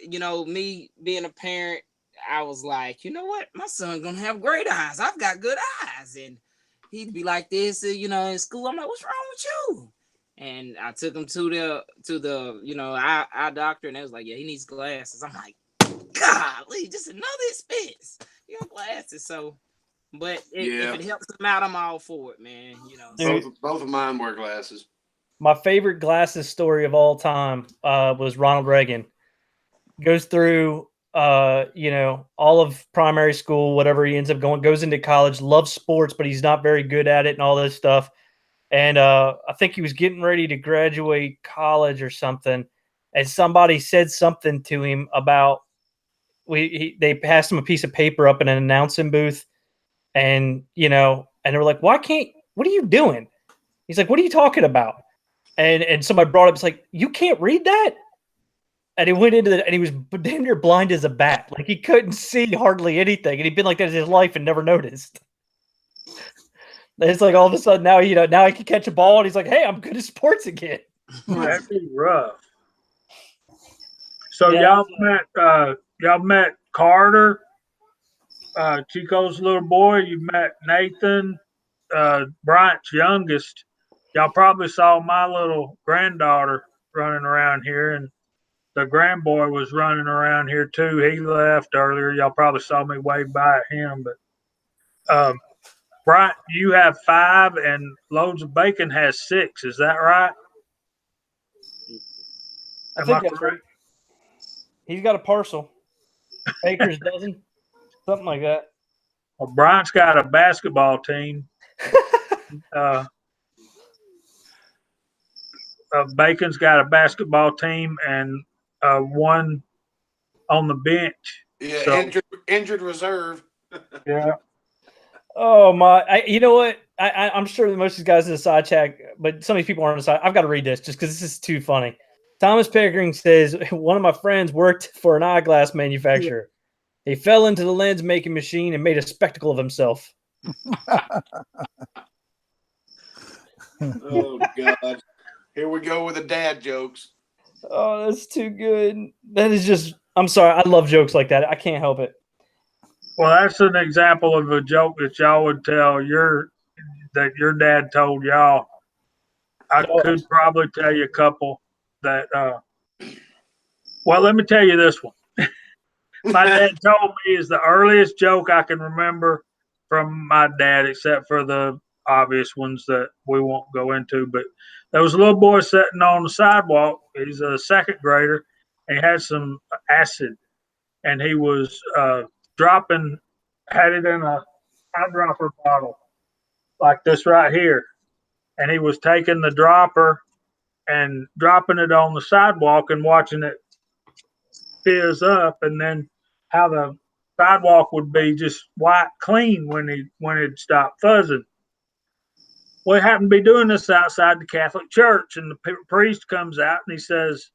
me being a parent, I was like, you know what, my son's gonna have great eyes. I've got good eyes, and he'd be like this, in school. I'm like, what's wrong with you? And I took him to the eye doctor, and they was like, yeah, he needs glasses. I'm like, golly, just another expense. Glasses. So, but if it helps him out, I'm all for it, man. Both of mine wear glasses. My favorite glasses story of all time was Ronald Reagan. Goes through, all of primary school, whatever he ends up goes into college, loves sports, but he's not very good at it and all this stuff. And I think he was getting ready to graduate college or something. And somebody said something to him about they passed him a piece of paper up in an announcing booth. And, and they were like, what are you doing? He's like, what are you talking about? And somebody brought up, it's like, you can't read that? And he went into and he was damn near blind as a bat. Like he couldn't see hardly anything. And he'd been like that his life and never noticed. It's like all of a sudden now, now he can catch a ball and he's like, hey, I'm good at sports again. That'd be rough. So Yeah. y'all met Carter, Chico's little boy. You met Nathan, Bryant's youngest. Y'all probably saw my little granddaughter running around here, and the grandboy was running around here too. He left earlier. Y'all probably saw me wave by at him. But Bryant, you have 5, and Loads of Bacon has 6. Is that right? I Am think I that's correct? right. He's got a parcel. Baker's dozen. Something like that. Well, Bryant's got a basketball team. Bacon's got a basketball team and one on the bench. Yeah, So injured reserve. yeah, Oh my! You know what? I'm sure that most of these guys in the side chat, but some of these people aren't on the side. I've got to read this just because this is too funny. Thomas Pickering says one of my friends worked for an eyeglass manufacturer. He fell into the lens making machine and made a spectacle of himself. Oh God! Here we go with the dad jokes. Oh, that's too good. That is just. I'm sorry. I love jokes like that. I can't help it. well, that's an example of a joke that y'all would tell that your dad told y'all. I could probably tell you a couple that. Well, let me tell you this one. My dad told me is the earliest joke I can remember from my dad, except for the obvious ones that we won't go into. But there was a little boy sitting on the sidewalk. He's a second grader, and he had some acid, and he was had it in a eyedropper bottle like this right here, and he was taking the dropper and dropping it on the sidewalk and watching it fizz up, and then how the sidewalk would be just white clean when it stopped fuzzing. We happened to be doing this outside the Catholic church, and the priest comes out and he says,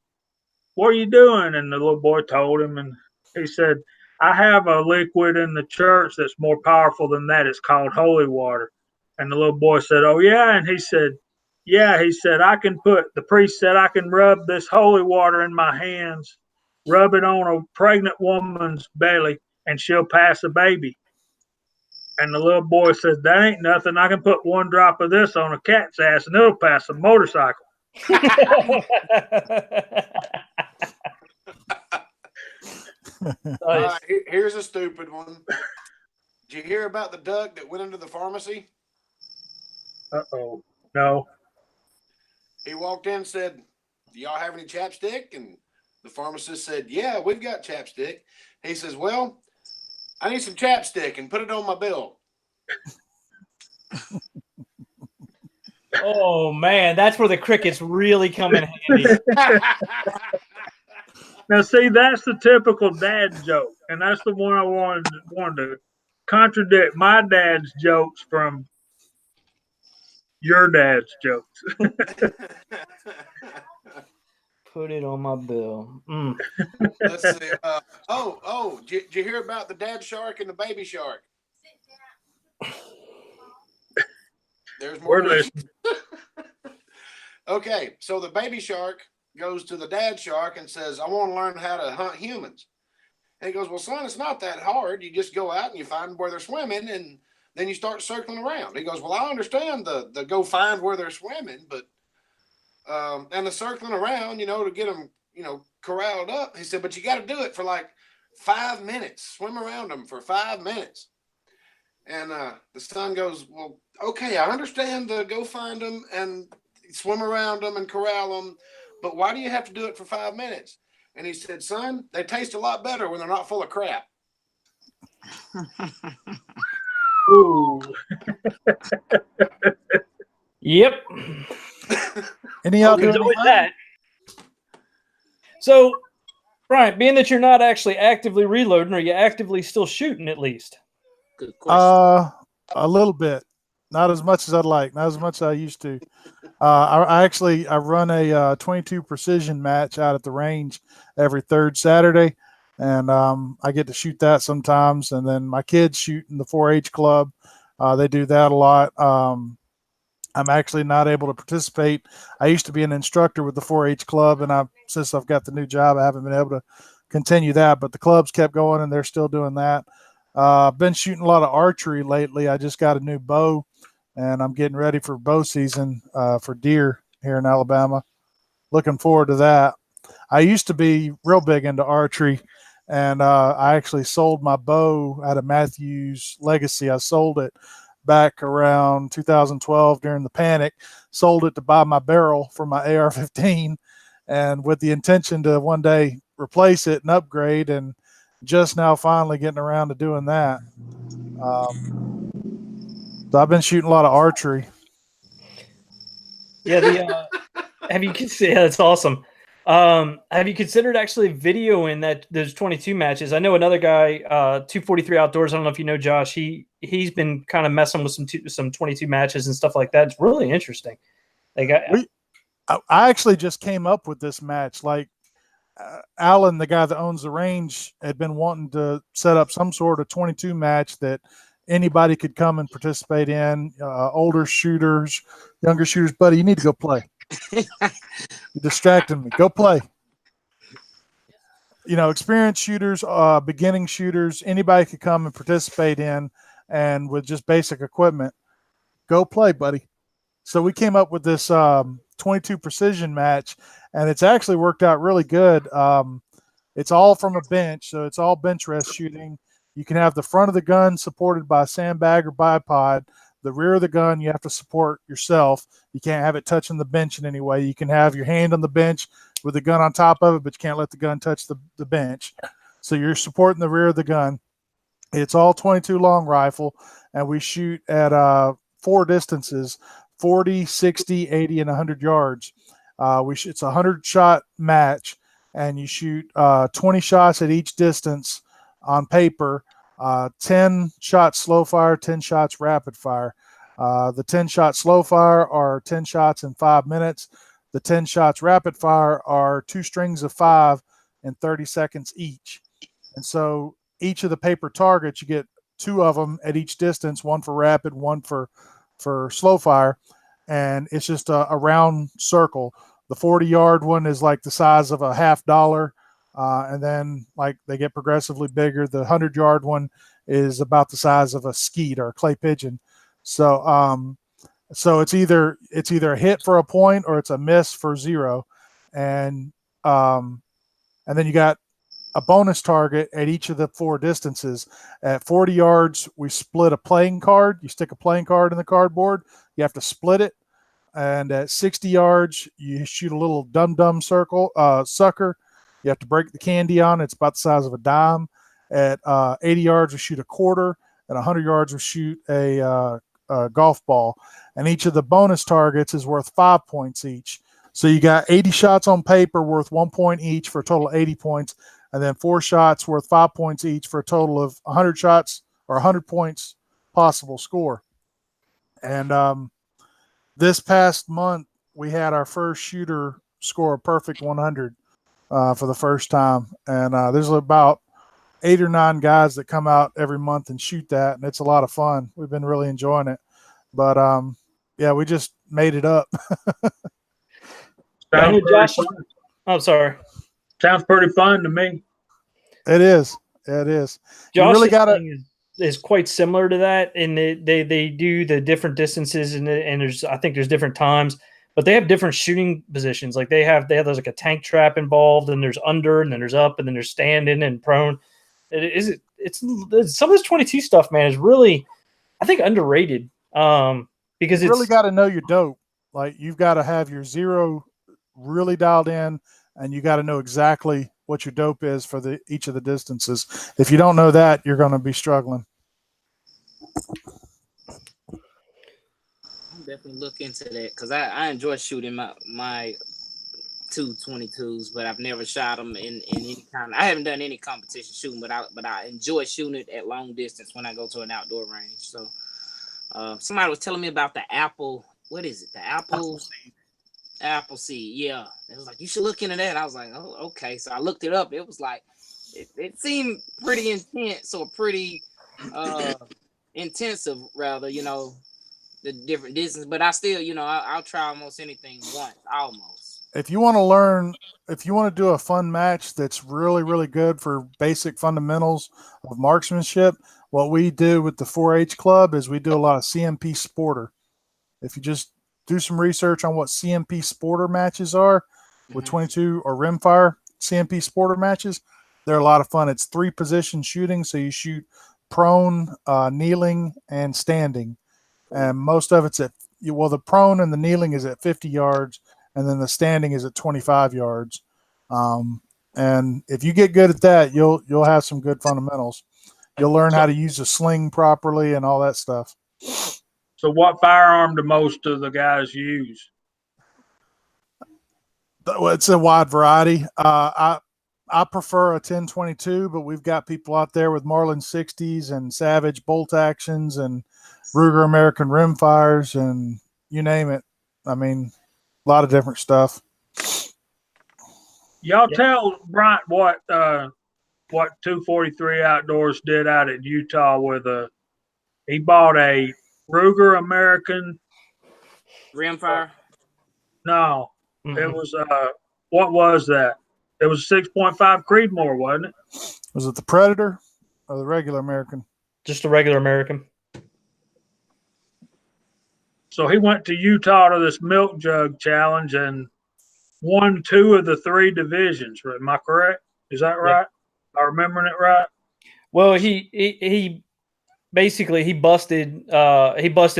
"What are you doing?" And the little boy told him, and he said, "I have a liquid in the church that's more powerful than that. It's called holy water." And the little boy said, "Oh yeah," and he said, "Yeah," he said, the priest said, "I can rub this holy water in my hands, rub it on a pregnant woman's belly, and she'll pass a baby." And the little boy says, "That ain't nothing. I can put one drop of this on a cat's ass and it'll pass a motorcycle." All right, here's a stupid one. Did you hear about the duck that went into the pharmacy? Uh-oh. No. He walked in and said, "Do y'all have any chapstick?" And the pharmacist said, "Yeah, we've got chapstick." He says, "Well, I need some chapstick and put it on my bill." Oh man, that's where the crickets really come in handy. Now, see, that's the typical dad joke, and that's the one I wanted to contradict my dad's jokes from your dad's jokes. Put it on my bill. Let's see. Did you hear about the dad shark and the baby shark? There's more. Okay, so the baby shark goes to the dad shark and says, "I want to learn how to hunt humans." And he goes, "Well, son, it's not that hard. You just go out and you find where they're swimming, and then you start circling around." He goes, "Well, I understand the go find where they're swimming, but and the circling around, to get them, corralled up." He said, "But you got to do it for like 5 minutes. Swim around them for 5 minutes." And the son goes, "Well, okay, I understand the go find them and swim around them and corral them, but why do you have to do it for 5 minutes?" And he said, "Son, they taste a lot better when they're not full of crap." Ooh. Yep. Any other? That. So, Brian, being that you're not actually actively reloading, are you actively still shooting at least? Good question. A little bit, not as much as I'd like, not as much as I used to. I run a 22 precision match out at the range every third Saturday, and I get to shoot that sometimes. And then my kids shoot in the 4-H club. They do that a lot. I'm actually not able to participate. I used to be an instructor with the 4-H club, and since I've got the new job, I haven't been able to continue that. But the club's kept going, and they're still doing that. I've been shooting a lot of archery lately. I just got a new bow, and I'm getting ready for bow season for deer here in Alabama. Looking forward to that. I used to be real big into archery, and I actually sold my bow out of Matthews Legacy. I sold it back around 2012 during the panic, sold it to buy my barrel for my AR-15, and with the intention to one day replace it and upgrade, and just now finally getting around to doing that. So I've been shooting a lot of archery. Yeah, have you considered? Yeah, that's awesome. Have you considered actually videoing those 22 matches? I know another guy, 243 Outdoors. I don't know if you know Josh. He's been kind of messing with some 22 matches and stuff like that. It's really interesting. Like I actually just came up with this match. Like Alan, the guy that owns the range, had been wanting to set up some sort of 22 match that anybody could come and participate in. Older shooters, younger shooters. Buddy, you need to go play. You're distracting me. Go play. Experienced shooters, beginning shooters, anybody could come and participate in, and with just basic equipment. Go play, buddy. So we came up with this 22 precision match, and it's actually worked out really good. It's all from a bench, so it's all bench rest shooting. You can have the front of the gun supported by a sandbag or bipod. The rear of the gun, you have to support yourself. You can't have it touching the bench in any way. You can have your hand on the bench with the gun on top of it, but you can't let the gun touch the bench. So you're supporting the rear of the gun. It's all 22 long rifle, and we shoot at 4 distances: 40, 60, 80, and 100 yards. It's a 100-shot match, and you shoot 20 shots at each distance on paper. 10 shots slow fire, 10 shots rapid fire. The 10-shot slow fire are 10 shots in 5 minutes. The 10 shots rapid fire are 2 strings of 5 in 30 seconds each. And so each of the paper targets, you get 2 of them at each distance, one for rapid, one for slow fire. And it's just a round circle. The 40-yard one is like the size of a $50. And then like they get progressively bigger. The 100-yard one is about the size of a skeet or a clay pigeon. So it's either a hit for a point or it's a miss for 0. And then you got a bonus target at each of the 4 distances. At 40 yards, we split a playing card. You stick a playing card in the cardboard. You have to split it. And at 60 yards, you shoot a little dum-dum sucker. You have to break the candy on. It's about the size of a dime. At 80 yards, we shoot a quarter. At 100 yards, we shoot a golf ball. And each of the bonus targets is worth 5 points each. So you got 80 shots on paper worth 1 point each for a total of 80 points. And then 4 shots worth 5 points each for a total of 100 shots or 100 points possible score. And this past month, we had our first shooter score a perfect 100 for the first time. And there's about 8 or 9 guys that come out every month and shoot that, and it's a lot of fun. We've been really enjoying it. But, yeah, we just made it up. Josh, I'm sorry. Sounds pretty fun to me. It is. It is. Josh's really gotta, thing is quite similar to that, and they do the different distances, and I think there's different times, but they have different shooting positions. Like they have there's like a tank trap involved, and there's under, and then there's up, and then there's standing and prone. It's some of this 22 stuff, man, is really, I think, underrated. Because you really got to know your dope. Like you've got to have your 0 really dialed in, and you got to know exactly what your dope is for each of the distances. If you don't know that, you're going to be struggling. I'll definitely look into that because I enjoy shooting my 222s, but I've never shot them in any kind. I haven't done any competition shooting, but I enjoy shooting it at long distance when I go to an outdoor range. So somebody was telling me about the Apple. What is it? The Apple seed. Yeah, it was like you should look into that. I was like, oh, okay. So I looked it up. It was like it seemed pretty intense or pretty intensive, rather. the different distance, but I still, I'll try almost anything once, almost. If you want to learn, if you want to do a fun match that's really, really good for basic fundamentals of marksmanship, what we do with the 4-H club is we do a lot of CMP Sporter. If you just do some research on what CMP Sporter matches are with 22 or rimfire CMP Sporter matches, they're a lot of fun. It's 3 position shooting, so you shoot prone, kneeling, and standing. And most of it's the prone and the kneeling is at 50 yards, and then the standing is at 25 yards. And if you get good at that, you'll have some good fundamentals. You'll learn how to use a sling properly and all that stuff. So what firearm do most of the guys use? It's a wide variety. I prefer a 1022, but we've got people out there with Marlin 60s and Savage bolt actions and Ruger American rimfires and you name it. I mean, a lot of different stuff. Y'all tell Bryant what 243 Outdoors did out at Utah with he bought a Ruger American Rimfire? No, it was what was that? It was 6.5 Creedmoor, wasn't it? Was it the Predator or the regular American? Just a regular American. So he went to Utah to this milk jug challenge and won 2 of the 3 divisions. Am I correct? Is that right? Am I remembering it right? Well, he basically he busted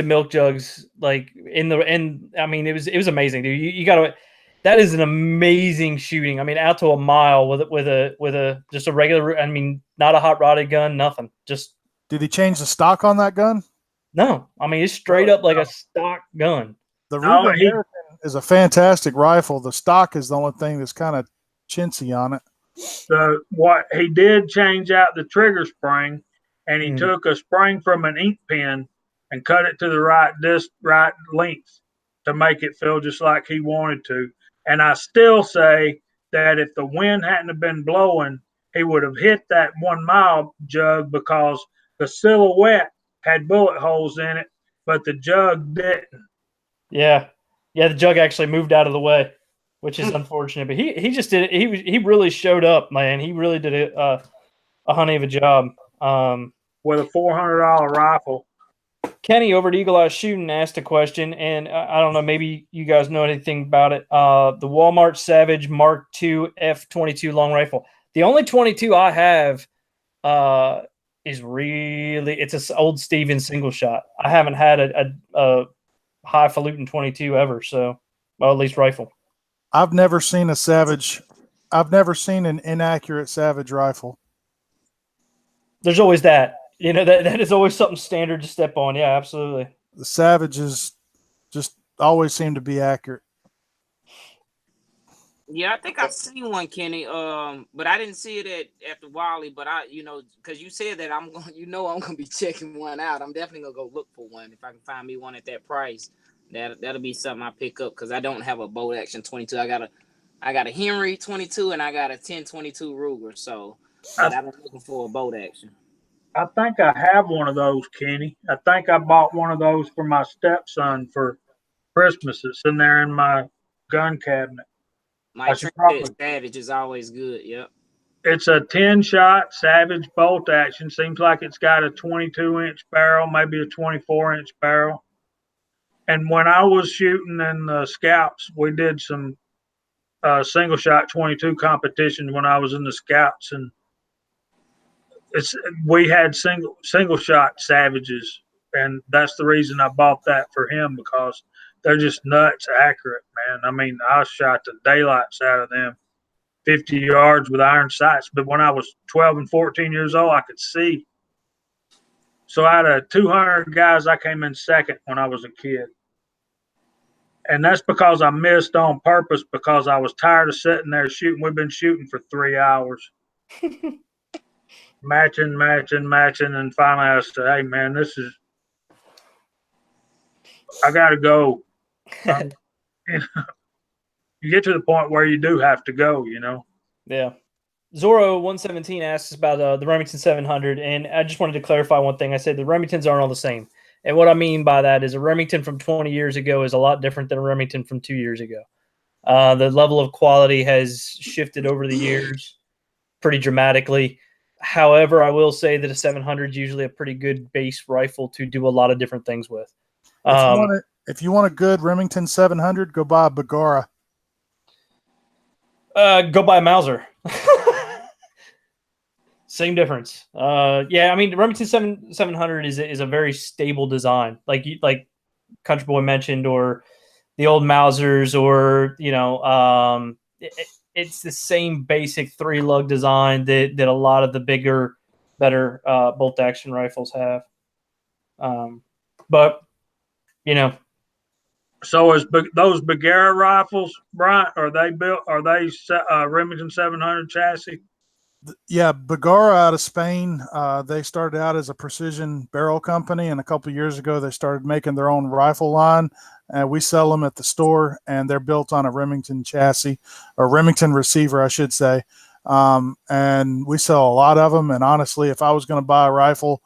milk jugs like I mean it was amazing, dude. You gotta, that is an amazing shooting. I mean, out to a mile with a just a regular, I mean, not a hot rodded gun, nothing. Just Did he change the stock on that gun? no. I mean, it's straight up like a stock gun. The Ruger American is a fantastic rifle. The stock is the only thing that's kind of chintzy on it. What he did change out the trigger spring, and he took a spring from an ink pen and cut it to the right length to make it feel just like he wanted to. And I still say that if the wind hadn't have been blowing, he would have hit that 1 mile jug because the silhouette had bullet holes in it, but the jug didn't. Yeah, the jug actually moved out of the way, which is unfortunate. But he just did it. He really showed up, man. He really did a honey of a job. With a $400 rifle. Kenny over at Eagle Eye Shooting asked a question, and I don't know, maybe you guys know anything about it. The Walmart Savage Mark II F22 long rifle. The only 22 I have is it's an old Stevens single shot. I haven't had a highfalutin 22 ever, so, well, at least rifle. I've never seen an inaccurate Savage rifle. There's always that. You know, that is always something standard to step on. Yeah, absolutely. The Savages just always seem to be accurate. Yeah, I think I've seen one, Kenny. But I didn't see it at the Wally. But because you said that I'm gonna be checking one out. I'm definitely gonna go look for one if I can find me one at that price. That'll be something I pick up because I don't have a bolt action 22. I got a Henry 22 and I got a 1022 Ruger. So I've been looking for a bolt action. I think I have one of those, Kenny. I think I bought one of those for my stepson for Christmas. It's in there in my gun cabinet. My Trinket Savage is always good. Yep. It's a 10-shot Savage bolt action. Seems like it's got a 22-inch barrel, maybe a 24-inch barrel. And when I was shooting in the Scouts, we did some single-shot 22 competitions when I was in the Scouts, and we had single shot Savages, and that's the reason I bought that for him, because they're just nuts accurate, man. I mean, I shot the daylights out of them 50 yards with iron sights, but when I was 12 and 14 years old, I could see. So out of 200 guys, I came in second when I was a kid. And that's because I missed on purpose, because I was tired of sitting there shooting. We've been shooting for 3 hours. matching, and finally I said, hey, man, I got to go. You get to the point where you do have to go, you know? Yeah. Zorro117 asks about the Remington 700, and I just wanted to clarify one thing. I said the Remingtons aren't all the same. And what I mean by that is a Remington from 20 years ago is a lot different than a Remington from 2 years ago. The level of quality has shifted over the years pretty dramatically. However, I will say that a 700 is usually a pretty good base rifle to do a lot of different things with. If you want a good Remington 700, go buy a Bergara. Go buy a Mauser. Same difference. Yeah, I mean, Remington 700 is a very stable design, like Country Boy mentioned, or the old Mausers, or it's the same basic 3-lug design that a lot of the bigger, better bolt action rifles have. But So is those Bergara rifles, Brian? Are they built? Are they Remington 700 chassis? Yeah, Bergara out of Spain. They started out as a precision barrel company, and a couple of years ago they started making their own rifle line. We sell them at the store, and they're built on a Remington chassis, or Remington receiver, I should say. And we sell a lot of them. And honestly, if I was going to buy a rifle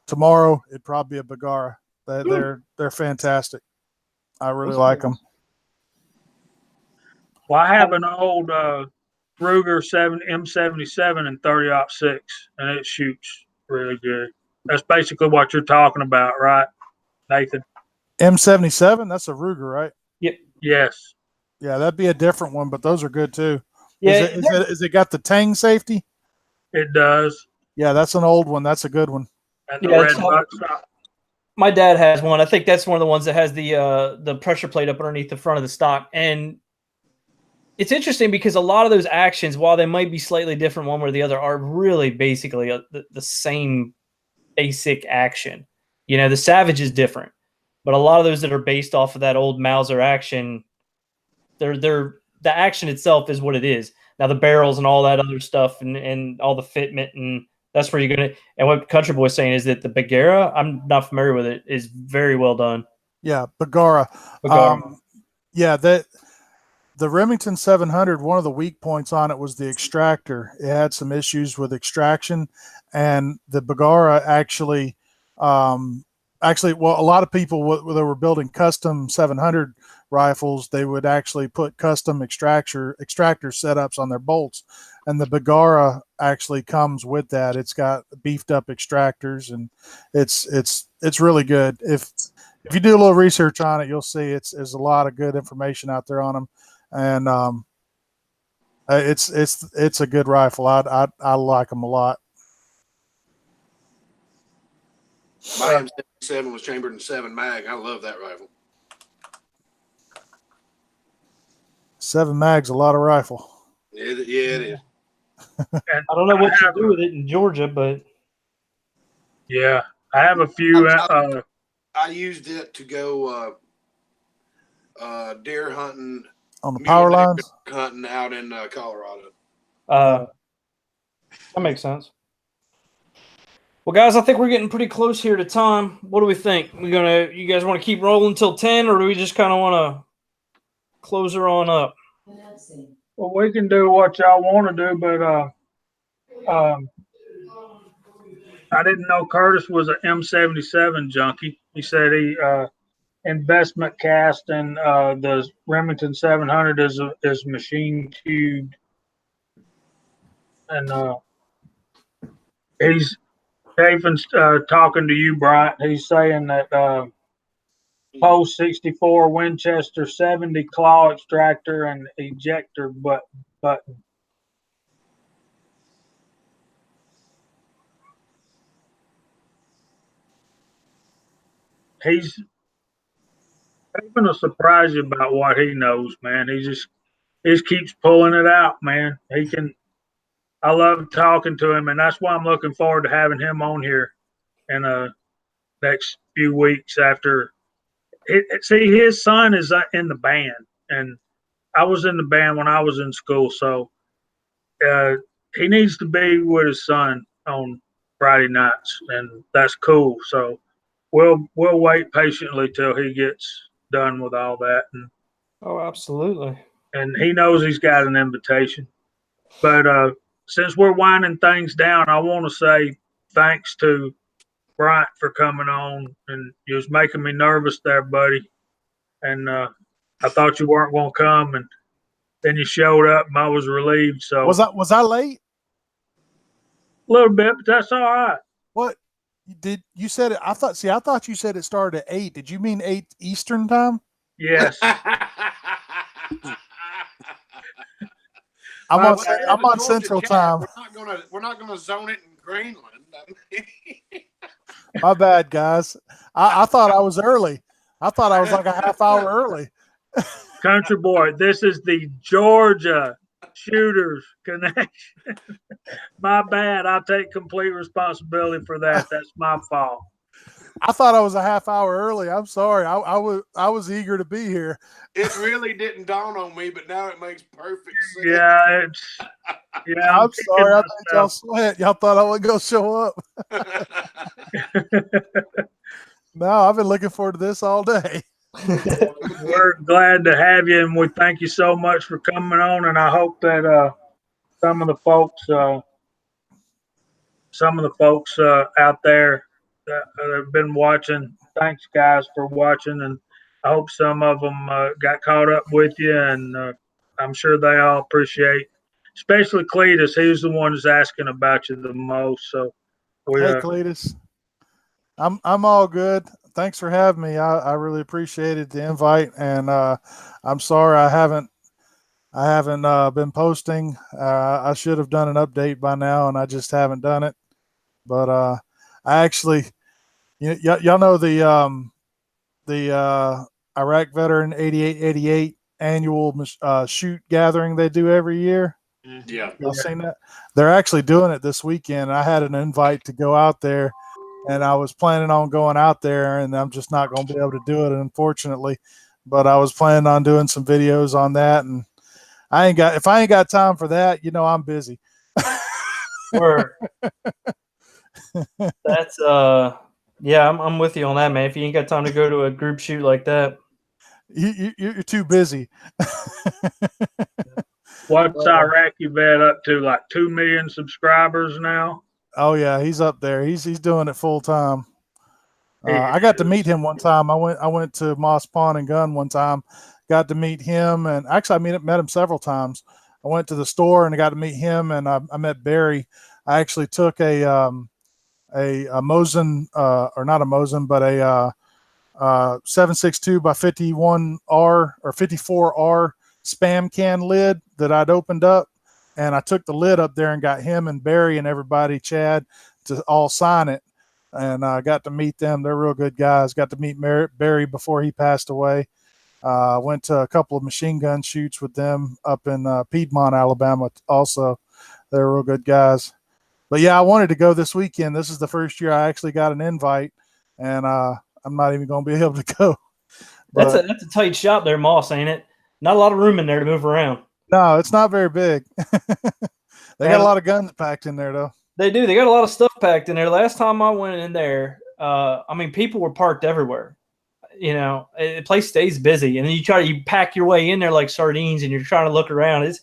tomorrow, it'd probably be a Bergara. They're fantastic. I really like them. Well, I have an old Ruger M77 and 30-06, and it shoots really good. That's basically what you're talking about, right, Nathan? M77, that's a Ruger, right? Yep. Yes. Yeah, that'd be a different one, but those are good too. Yeah, Is it got the Tang safety? It does. Yeah, that's an old one. That's a good one. And the red buckshot. My dad has one. I think that's one of the ones that has the pressure plate up underneath the front of the stock. And it's interesting because a lot of those actions, while they might be slightly different one way or the other, are really basically the same basic action. The Savage is different, but a lot of those that are based off of that old Mauser action, the action itself is what it is. Now the barrels and all that other stuff and all the fitment, and that's where you're going to, and what Country Boy's saying is that the Bergara, I'm not familiar with it, is very well done. Yeah, Bergara. Yeah, the Remington 700, one of the weak points on it was the extractor. It had some issues with extraction, and the Bergara actually, well, a lot of people, when they were building custom 700 rifles, they would actually put custom extractor setups on their bolts, and the Bergara actually comes with that. It's got beefed up extractors, and it's really good. If you do a little research on it, you'll see there's a lot of good information out there on them. And it's a good rifle. I like them a lot. My M77 was chambered in 7 mag. I love that rifle. 7 mag's a lot of rifle. Yeah, it is. I don't know what you do with it in Georgia, but yeah, I have a few. I used it to go deer hunting on the power lines, hunting out in Colorado. That makes sense. Well, guys, I think we're getting pretty close here to time. What do we think? You guys want to keep rolling till 10, or do we just kind of want to close her on up? Well, we can do what y'all want to do, but I didn't know Curtis was an M77 junkie. He said he investment cast and the Remington 700 is machine cubed, and he's David's talking to you, Bryant. He's saying that post 64 Winchester 70 claw extractor and ejector button. He's going to surprise you about what he knows, man. He just keeps pulling it out, man. I love talking to him, and that's why I'm looking forward to having him on here in the next few weeks after. See, his son is in the band, and I was in the band when I was in school, so he needs to be with his son on Friday nights, and that's cool. So we'll wait patiently till he gets done with all that. And oh, absolutely. And he knows he's got an invitation. But since we're winding things down, I want to say thanks to Bryant for coming on, and you was making me nervous there, buddy. And I thought you weren't going to come, and then you showed up, and I was relieved. So Was I late? a little bit, but that's all right. What did you said it? I thought you said it started at 8. Did you mean 8 Eastern time? Yes. I'm Well, on Central time. We're not gonna zone it in Greenland. My bad, guys. I thought I was early. I thought I was like a half hour early. Country boy, this is the Georgia Shooters Connection. My bad. I take complete responsibility for that. That's my fault. I thought I was a half hour early. I'm sorry. I was eager to be here. It really didn't dawn on me, but now it makes perfect sense. Yeah, I'm sorry. I made y'all sweat. Y'all thought I wasn't gonna show up. No, I've been looking forward to this all day. We're glad to have you, and we thank you so much for coming on. And I hope that some of the folks out there that have been watching, thanks guys for watching, and I hope some of them got caught up with you, and I'm sure they all appreciate, especially Cletus. He's the one who's asking about you the most. So, Hey, Cletus, I'm all good. Thanks for having me. I really appreciated the invite, and I'm sorry I haven't been posting. I should have done an update by now, and I just haven't done it. But I actually, y'all know the Iraq Veteran 8888 annual shoot gathering they do every year. Yeah, y'all seen that? They're actually doing it this weekend. I had an invite to go out there, and I was planning on going out there, and I'm just not going to be able to do it, unfortunately. But I was planning on doing some videos on that, and if I ain't got time for that, I'm busy. Word. That's yeah, I'm with you on that, man. If you ain't got time to go to a group shoot like that, you're too busy. What's Iraqi Vet up to? Like 2 million subscribers now? Oh yeah, he's up there. He's doing it full time. I got to meet him one time. I went to Moss Pawn and Gun one time. Got to meet him, and actually I met him several times. I went to the store and I got to meet him, and I met Barry. I actually took a Mosin, or not a Mosin, but a 7.62 by 51R or 54R spam can lid that I'd opened up, and I took the lid up there and got him and Barry and everybody, Chad, to all sign it. And I got to meet them. They're real good guys. Got to meet Barry before he passed away. Went to a couple of machine gun shoots with them up in Piedmont, Alabama. Also, they're real good guys. But yeah, I wanted to go this weekend. This is the first year I actually got an invite, and I'm not even going to be able to go. That's a tight shop there, Moss, ain't it? Not a lot of room in there to move around. No, it's not very big. They got a lot of guns packed in there, though. They do. They got a lot of stuff packed in there. Last time I went in there, I mean, people were parked everywhere. The place stays busy, and then you pack your way in there like sardines, and you're trying to look around.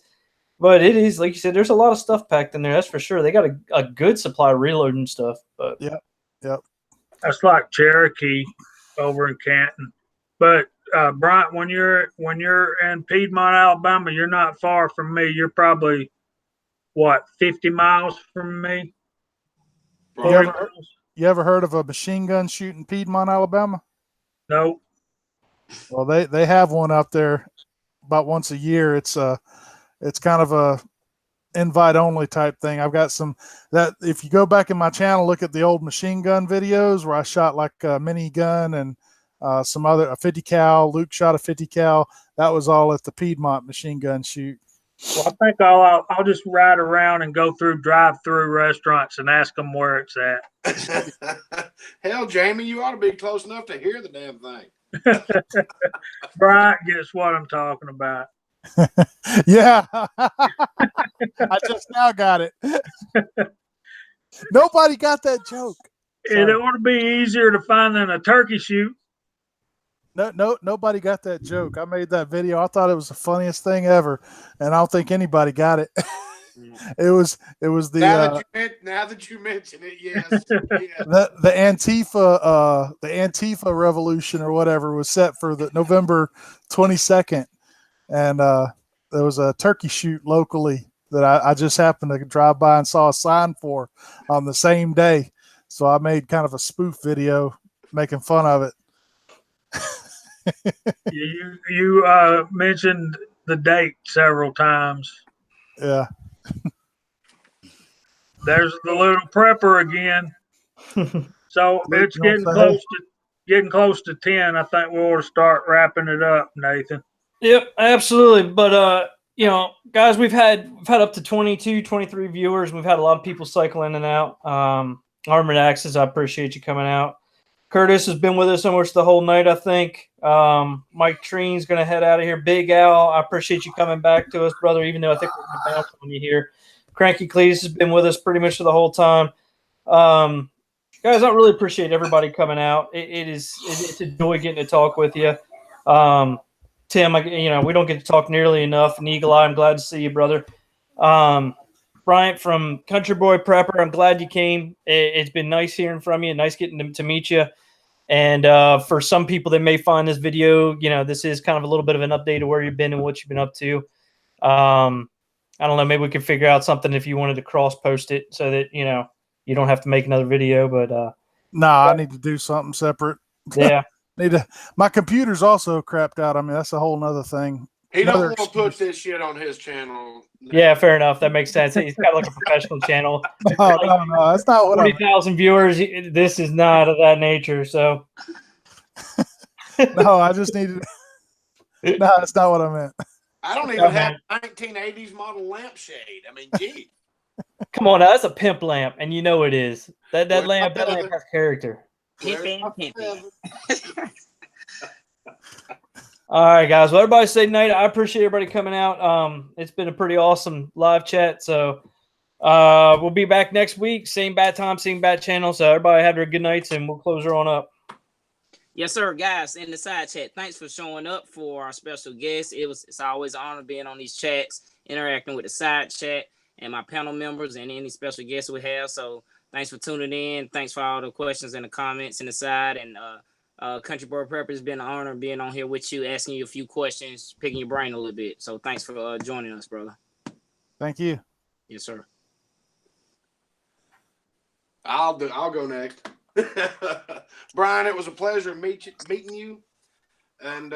But it is, like you said, there's a lot of stuff packed in there. That's for sure. They got a good supply of reloading stuff. But yep. That's like Cherokee over in Canton. But Bryant, when you're in Piedmont, Alabama, you're not far from me. You're probably 50 miles from me. You ever heard of a machine gun shoot in Piedmont, Alabama? No. Well, they have one out there about once a year. It's kind of a invite only type thing. I've got some that if you go back in my channel, look at the old machine gun videos where I shot like a mini gun and some other a 50 cal. Luke shot a 50 cal. That was all at the Piedmont machine gun shoot. Well, I think I'll just ride around and go through drive-through restaurants and ask them where it's at. Hell, Jamie, you ought to be close enough to hear the damn thing. Bryant gets what I'm talking about. Yeah. I just now got it. Nobody got that joke. It ought to be easier to find than a turkey shoot. No, nobody got that joke. I made that video. I thought it was the funniest thing ever, and I don't think anybody got it. It was the now that you mention it, yes, yeah. the Antifa revolution or whatever was set for the November 22nd, and there was a turkey shoot locally that I just happened to drive by and saw a sign for on the same day. So I made kind of a spoof video making fun of it. You mentioned the date several times. Yeah. There's the little prepper again. So it's getting close to 10. I think we ought to start wrapping it up, Nathan. Yep, absolutely. But you know, guys, we've had up to 22, 23 viewers. We've had a lot of people cycle in and out. Armored Axis, I appreciate you coming out. Curtis has been with us almost the whole night, I think. Mike Treen's going to head out of here. Big Al, I appreciate you coming back to us, brother, even though I think we're going to bounce on you here. Cranky Cletus has been with us pretty much the whole time. Guys, I really appreciate everybody coming out. It's a joy getting to talk with you. Tim, we don't get to talk nearly enough. And Eagle Eye, I'm glad to see you, brother. Bryant from Country Boy Prepper, I'm glad you came. It's been nice hearing from you, nice getting to meet you. And for some people that may find this video, this is kind of a little bit of an update of where you've been and what you've been up to. I don't know, maybe we could figure out something if you wanted to cross post it so that, you don't have to make another video. But I need to do something separate. Yeah. My computer's also crapped out. I mean, that's a whole nother thing. He don't want to put this shit on his channel. Yeah, fair enough. That makes sense. He's got like a professional channel. No, that's not what 40,000 viewers. This is not of that nature. So, no, I just needed. No, that's not what I meant. I don't even have 1980s model lampshade. I mean, gee. Come on, now, that's a pimp lamp, and you know it is. That lamp has character. Pimping. All right, guys. Well, everybody say night. I appreciate everybody coming out. It's been a pretty awesome live chat. So we'll be back next week. Same bat time, same bat channel. So everybody have a good night, and we'll close her on up. Yes, sir, guys. In the side chat, thanks for showing up for our special guest. It's always an honor being on these chats, interacting with the side chat and my panel members and any special guests we have. So thanks for tuning in. Thanks for all the questions and the comments in the side. And Country Boy Prepper, it's been an honor being on here with you, asking you a few questions, picking your brain a little bit. So thanks for joining us, brother. Thank you. Yes, sir. I'll go next. Brian, it was a pleasure meeting you, and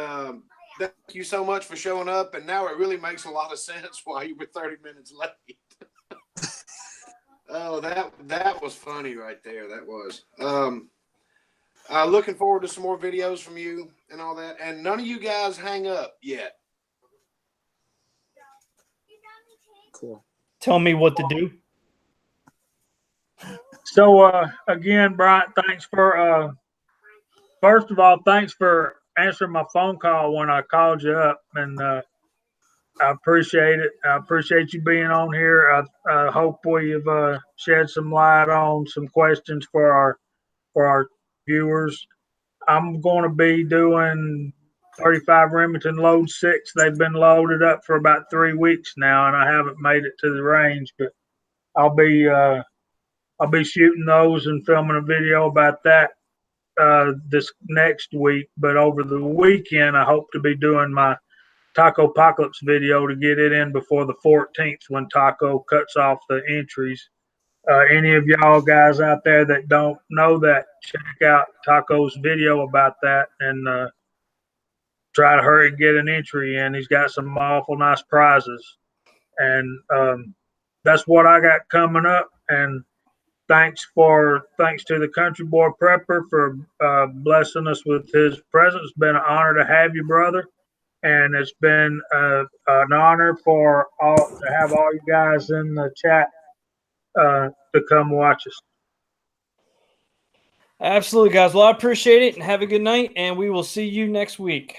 thank you so much for showing up. And now it really makes a lot of sense why you were 30 minutes late. Oh, that was funny right there. That was. Looking forward to some more videos from you and all that. And none of you guys hang up yet. Cool. Tell me what to do. So again, Brian, thanks for first of all, thanks for answering my phone call when I called you up, and I appreciate it. I appreciate you being on here. I hope we've shed some light on some questions for our viewers. I'm going to be doing 35 Remington Load 6. They've been loaded up for about 3 weeks now, and I haven't made it to the range, but I'll be shooting those and filming a video about that this next week. But over the weekend, I hope to be doing my Taco Apocalypse video to get it in before the 14th when Taco cuts off the entries. Any of y'all guys out there that don't know that, check out Taco's video about that and try to hurry and get an entry in. He's got some awful nice prizes. And that's what I got coming up. And thanks to the Country Boy Prepper for blessing us with his presence. It's been an honor to have you, brother. And it's been an honor to have all you guys in the chat to come watch us. Absolutely, guys. Well, I appreciate it, and have a good night, and we will see you next week.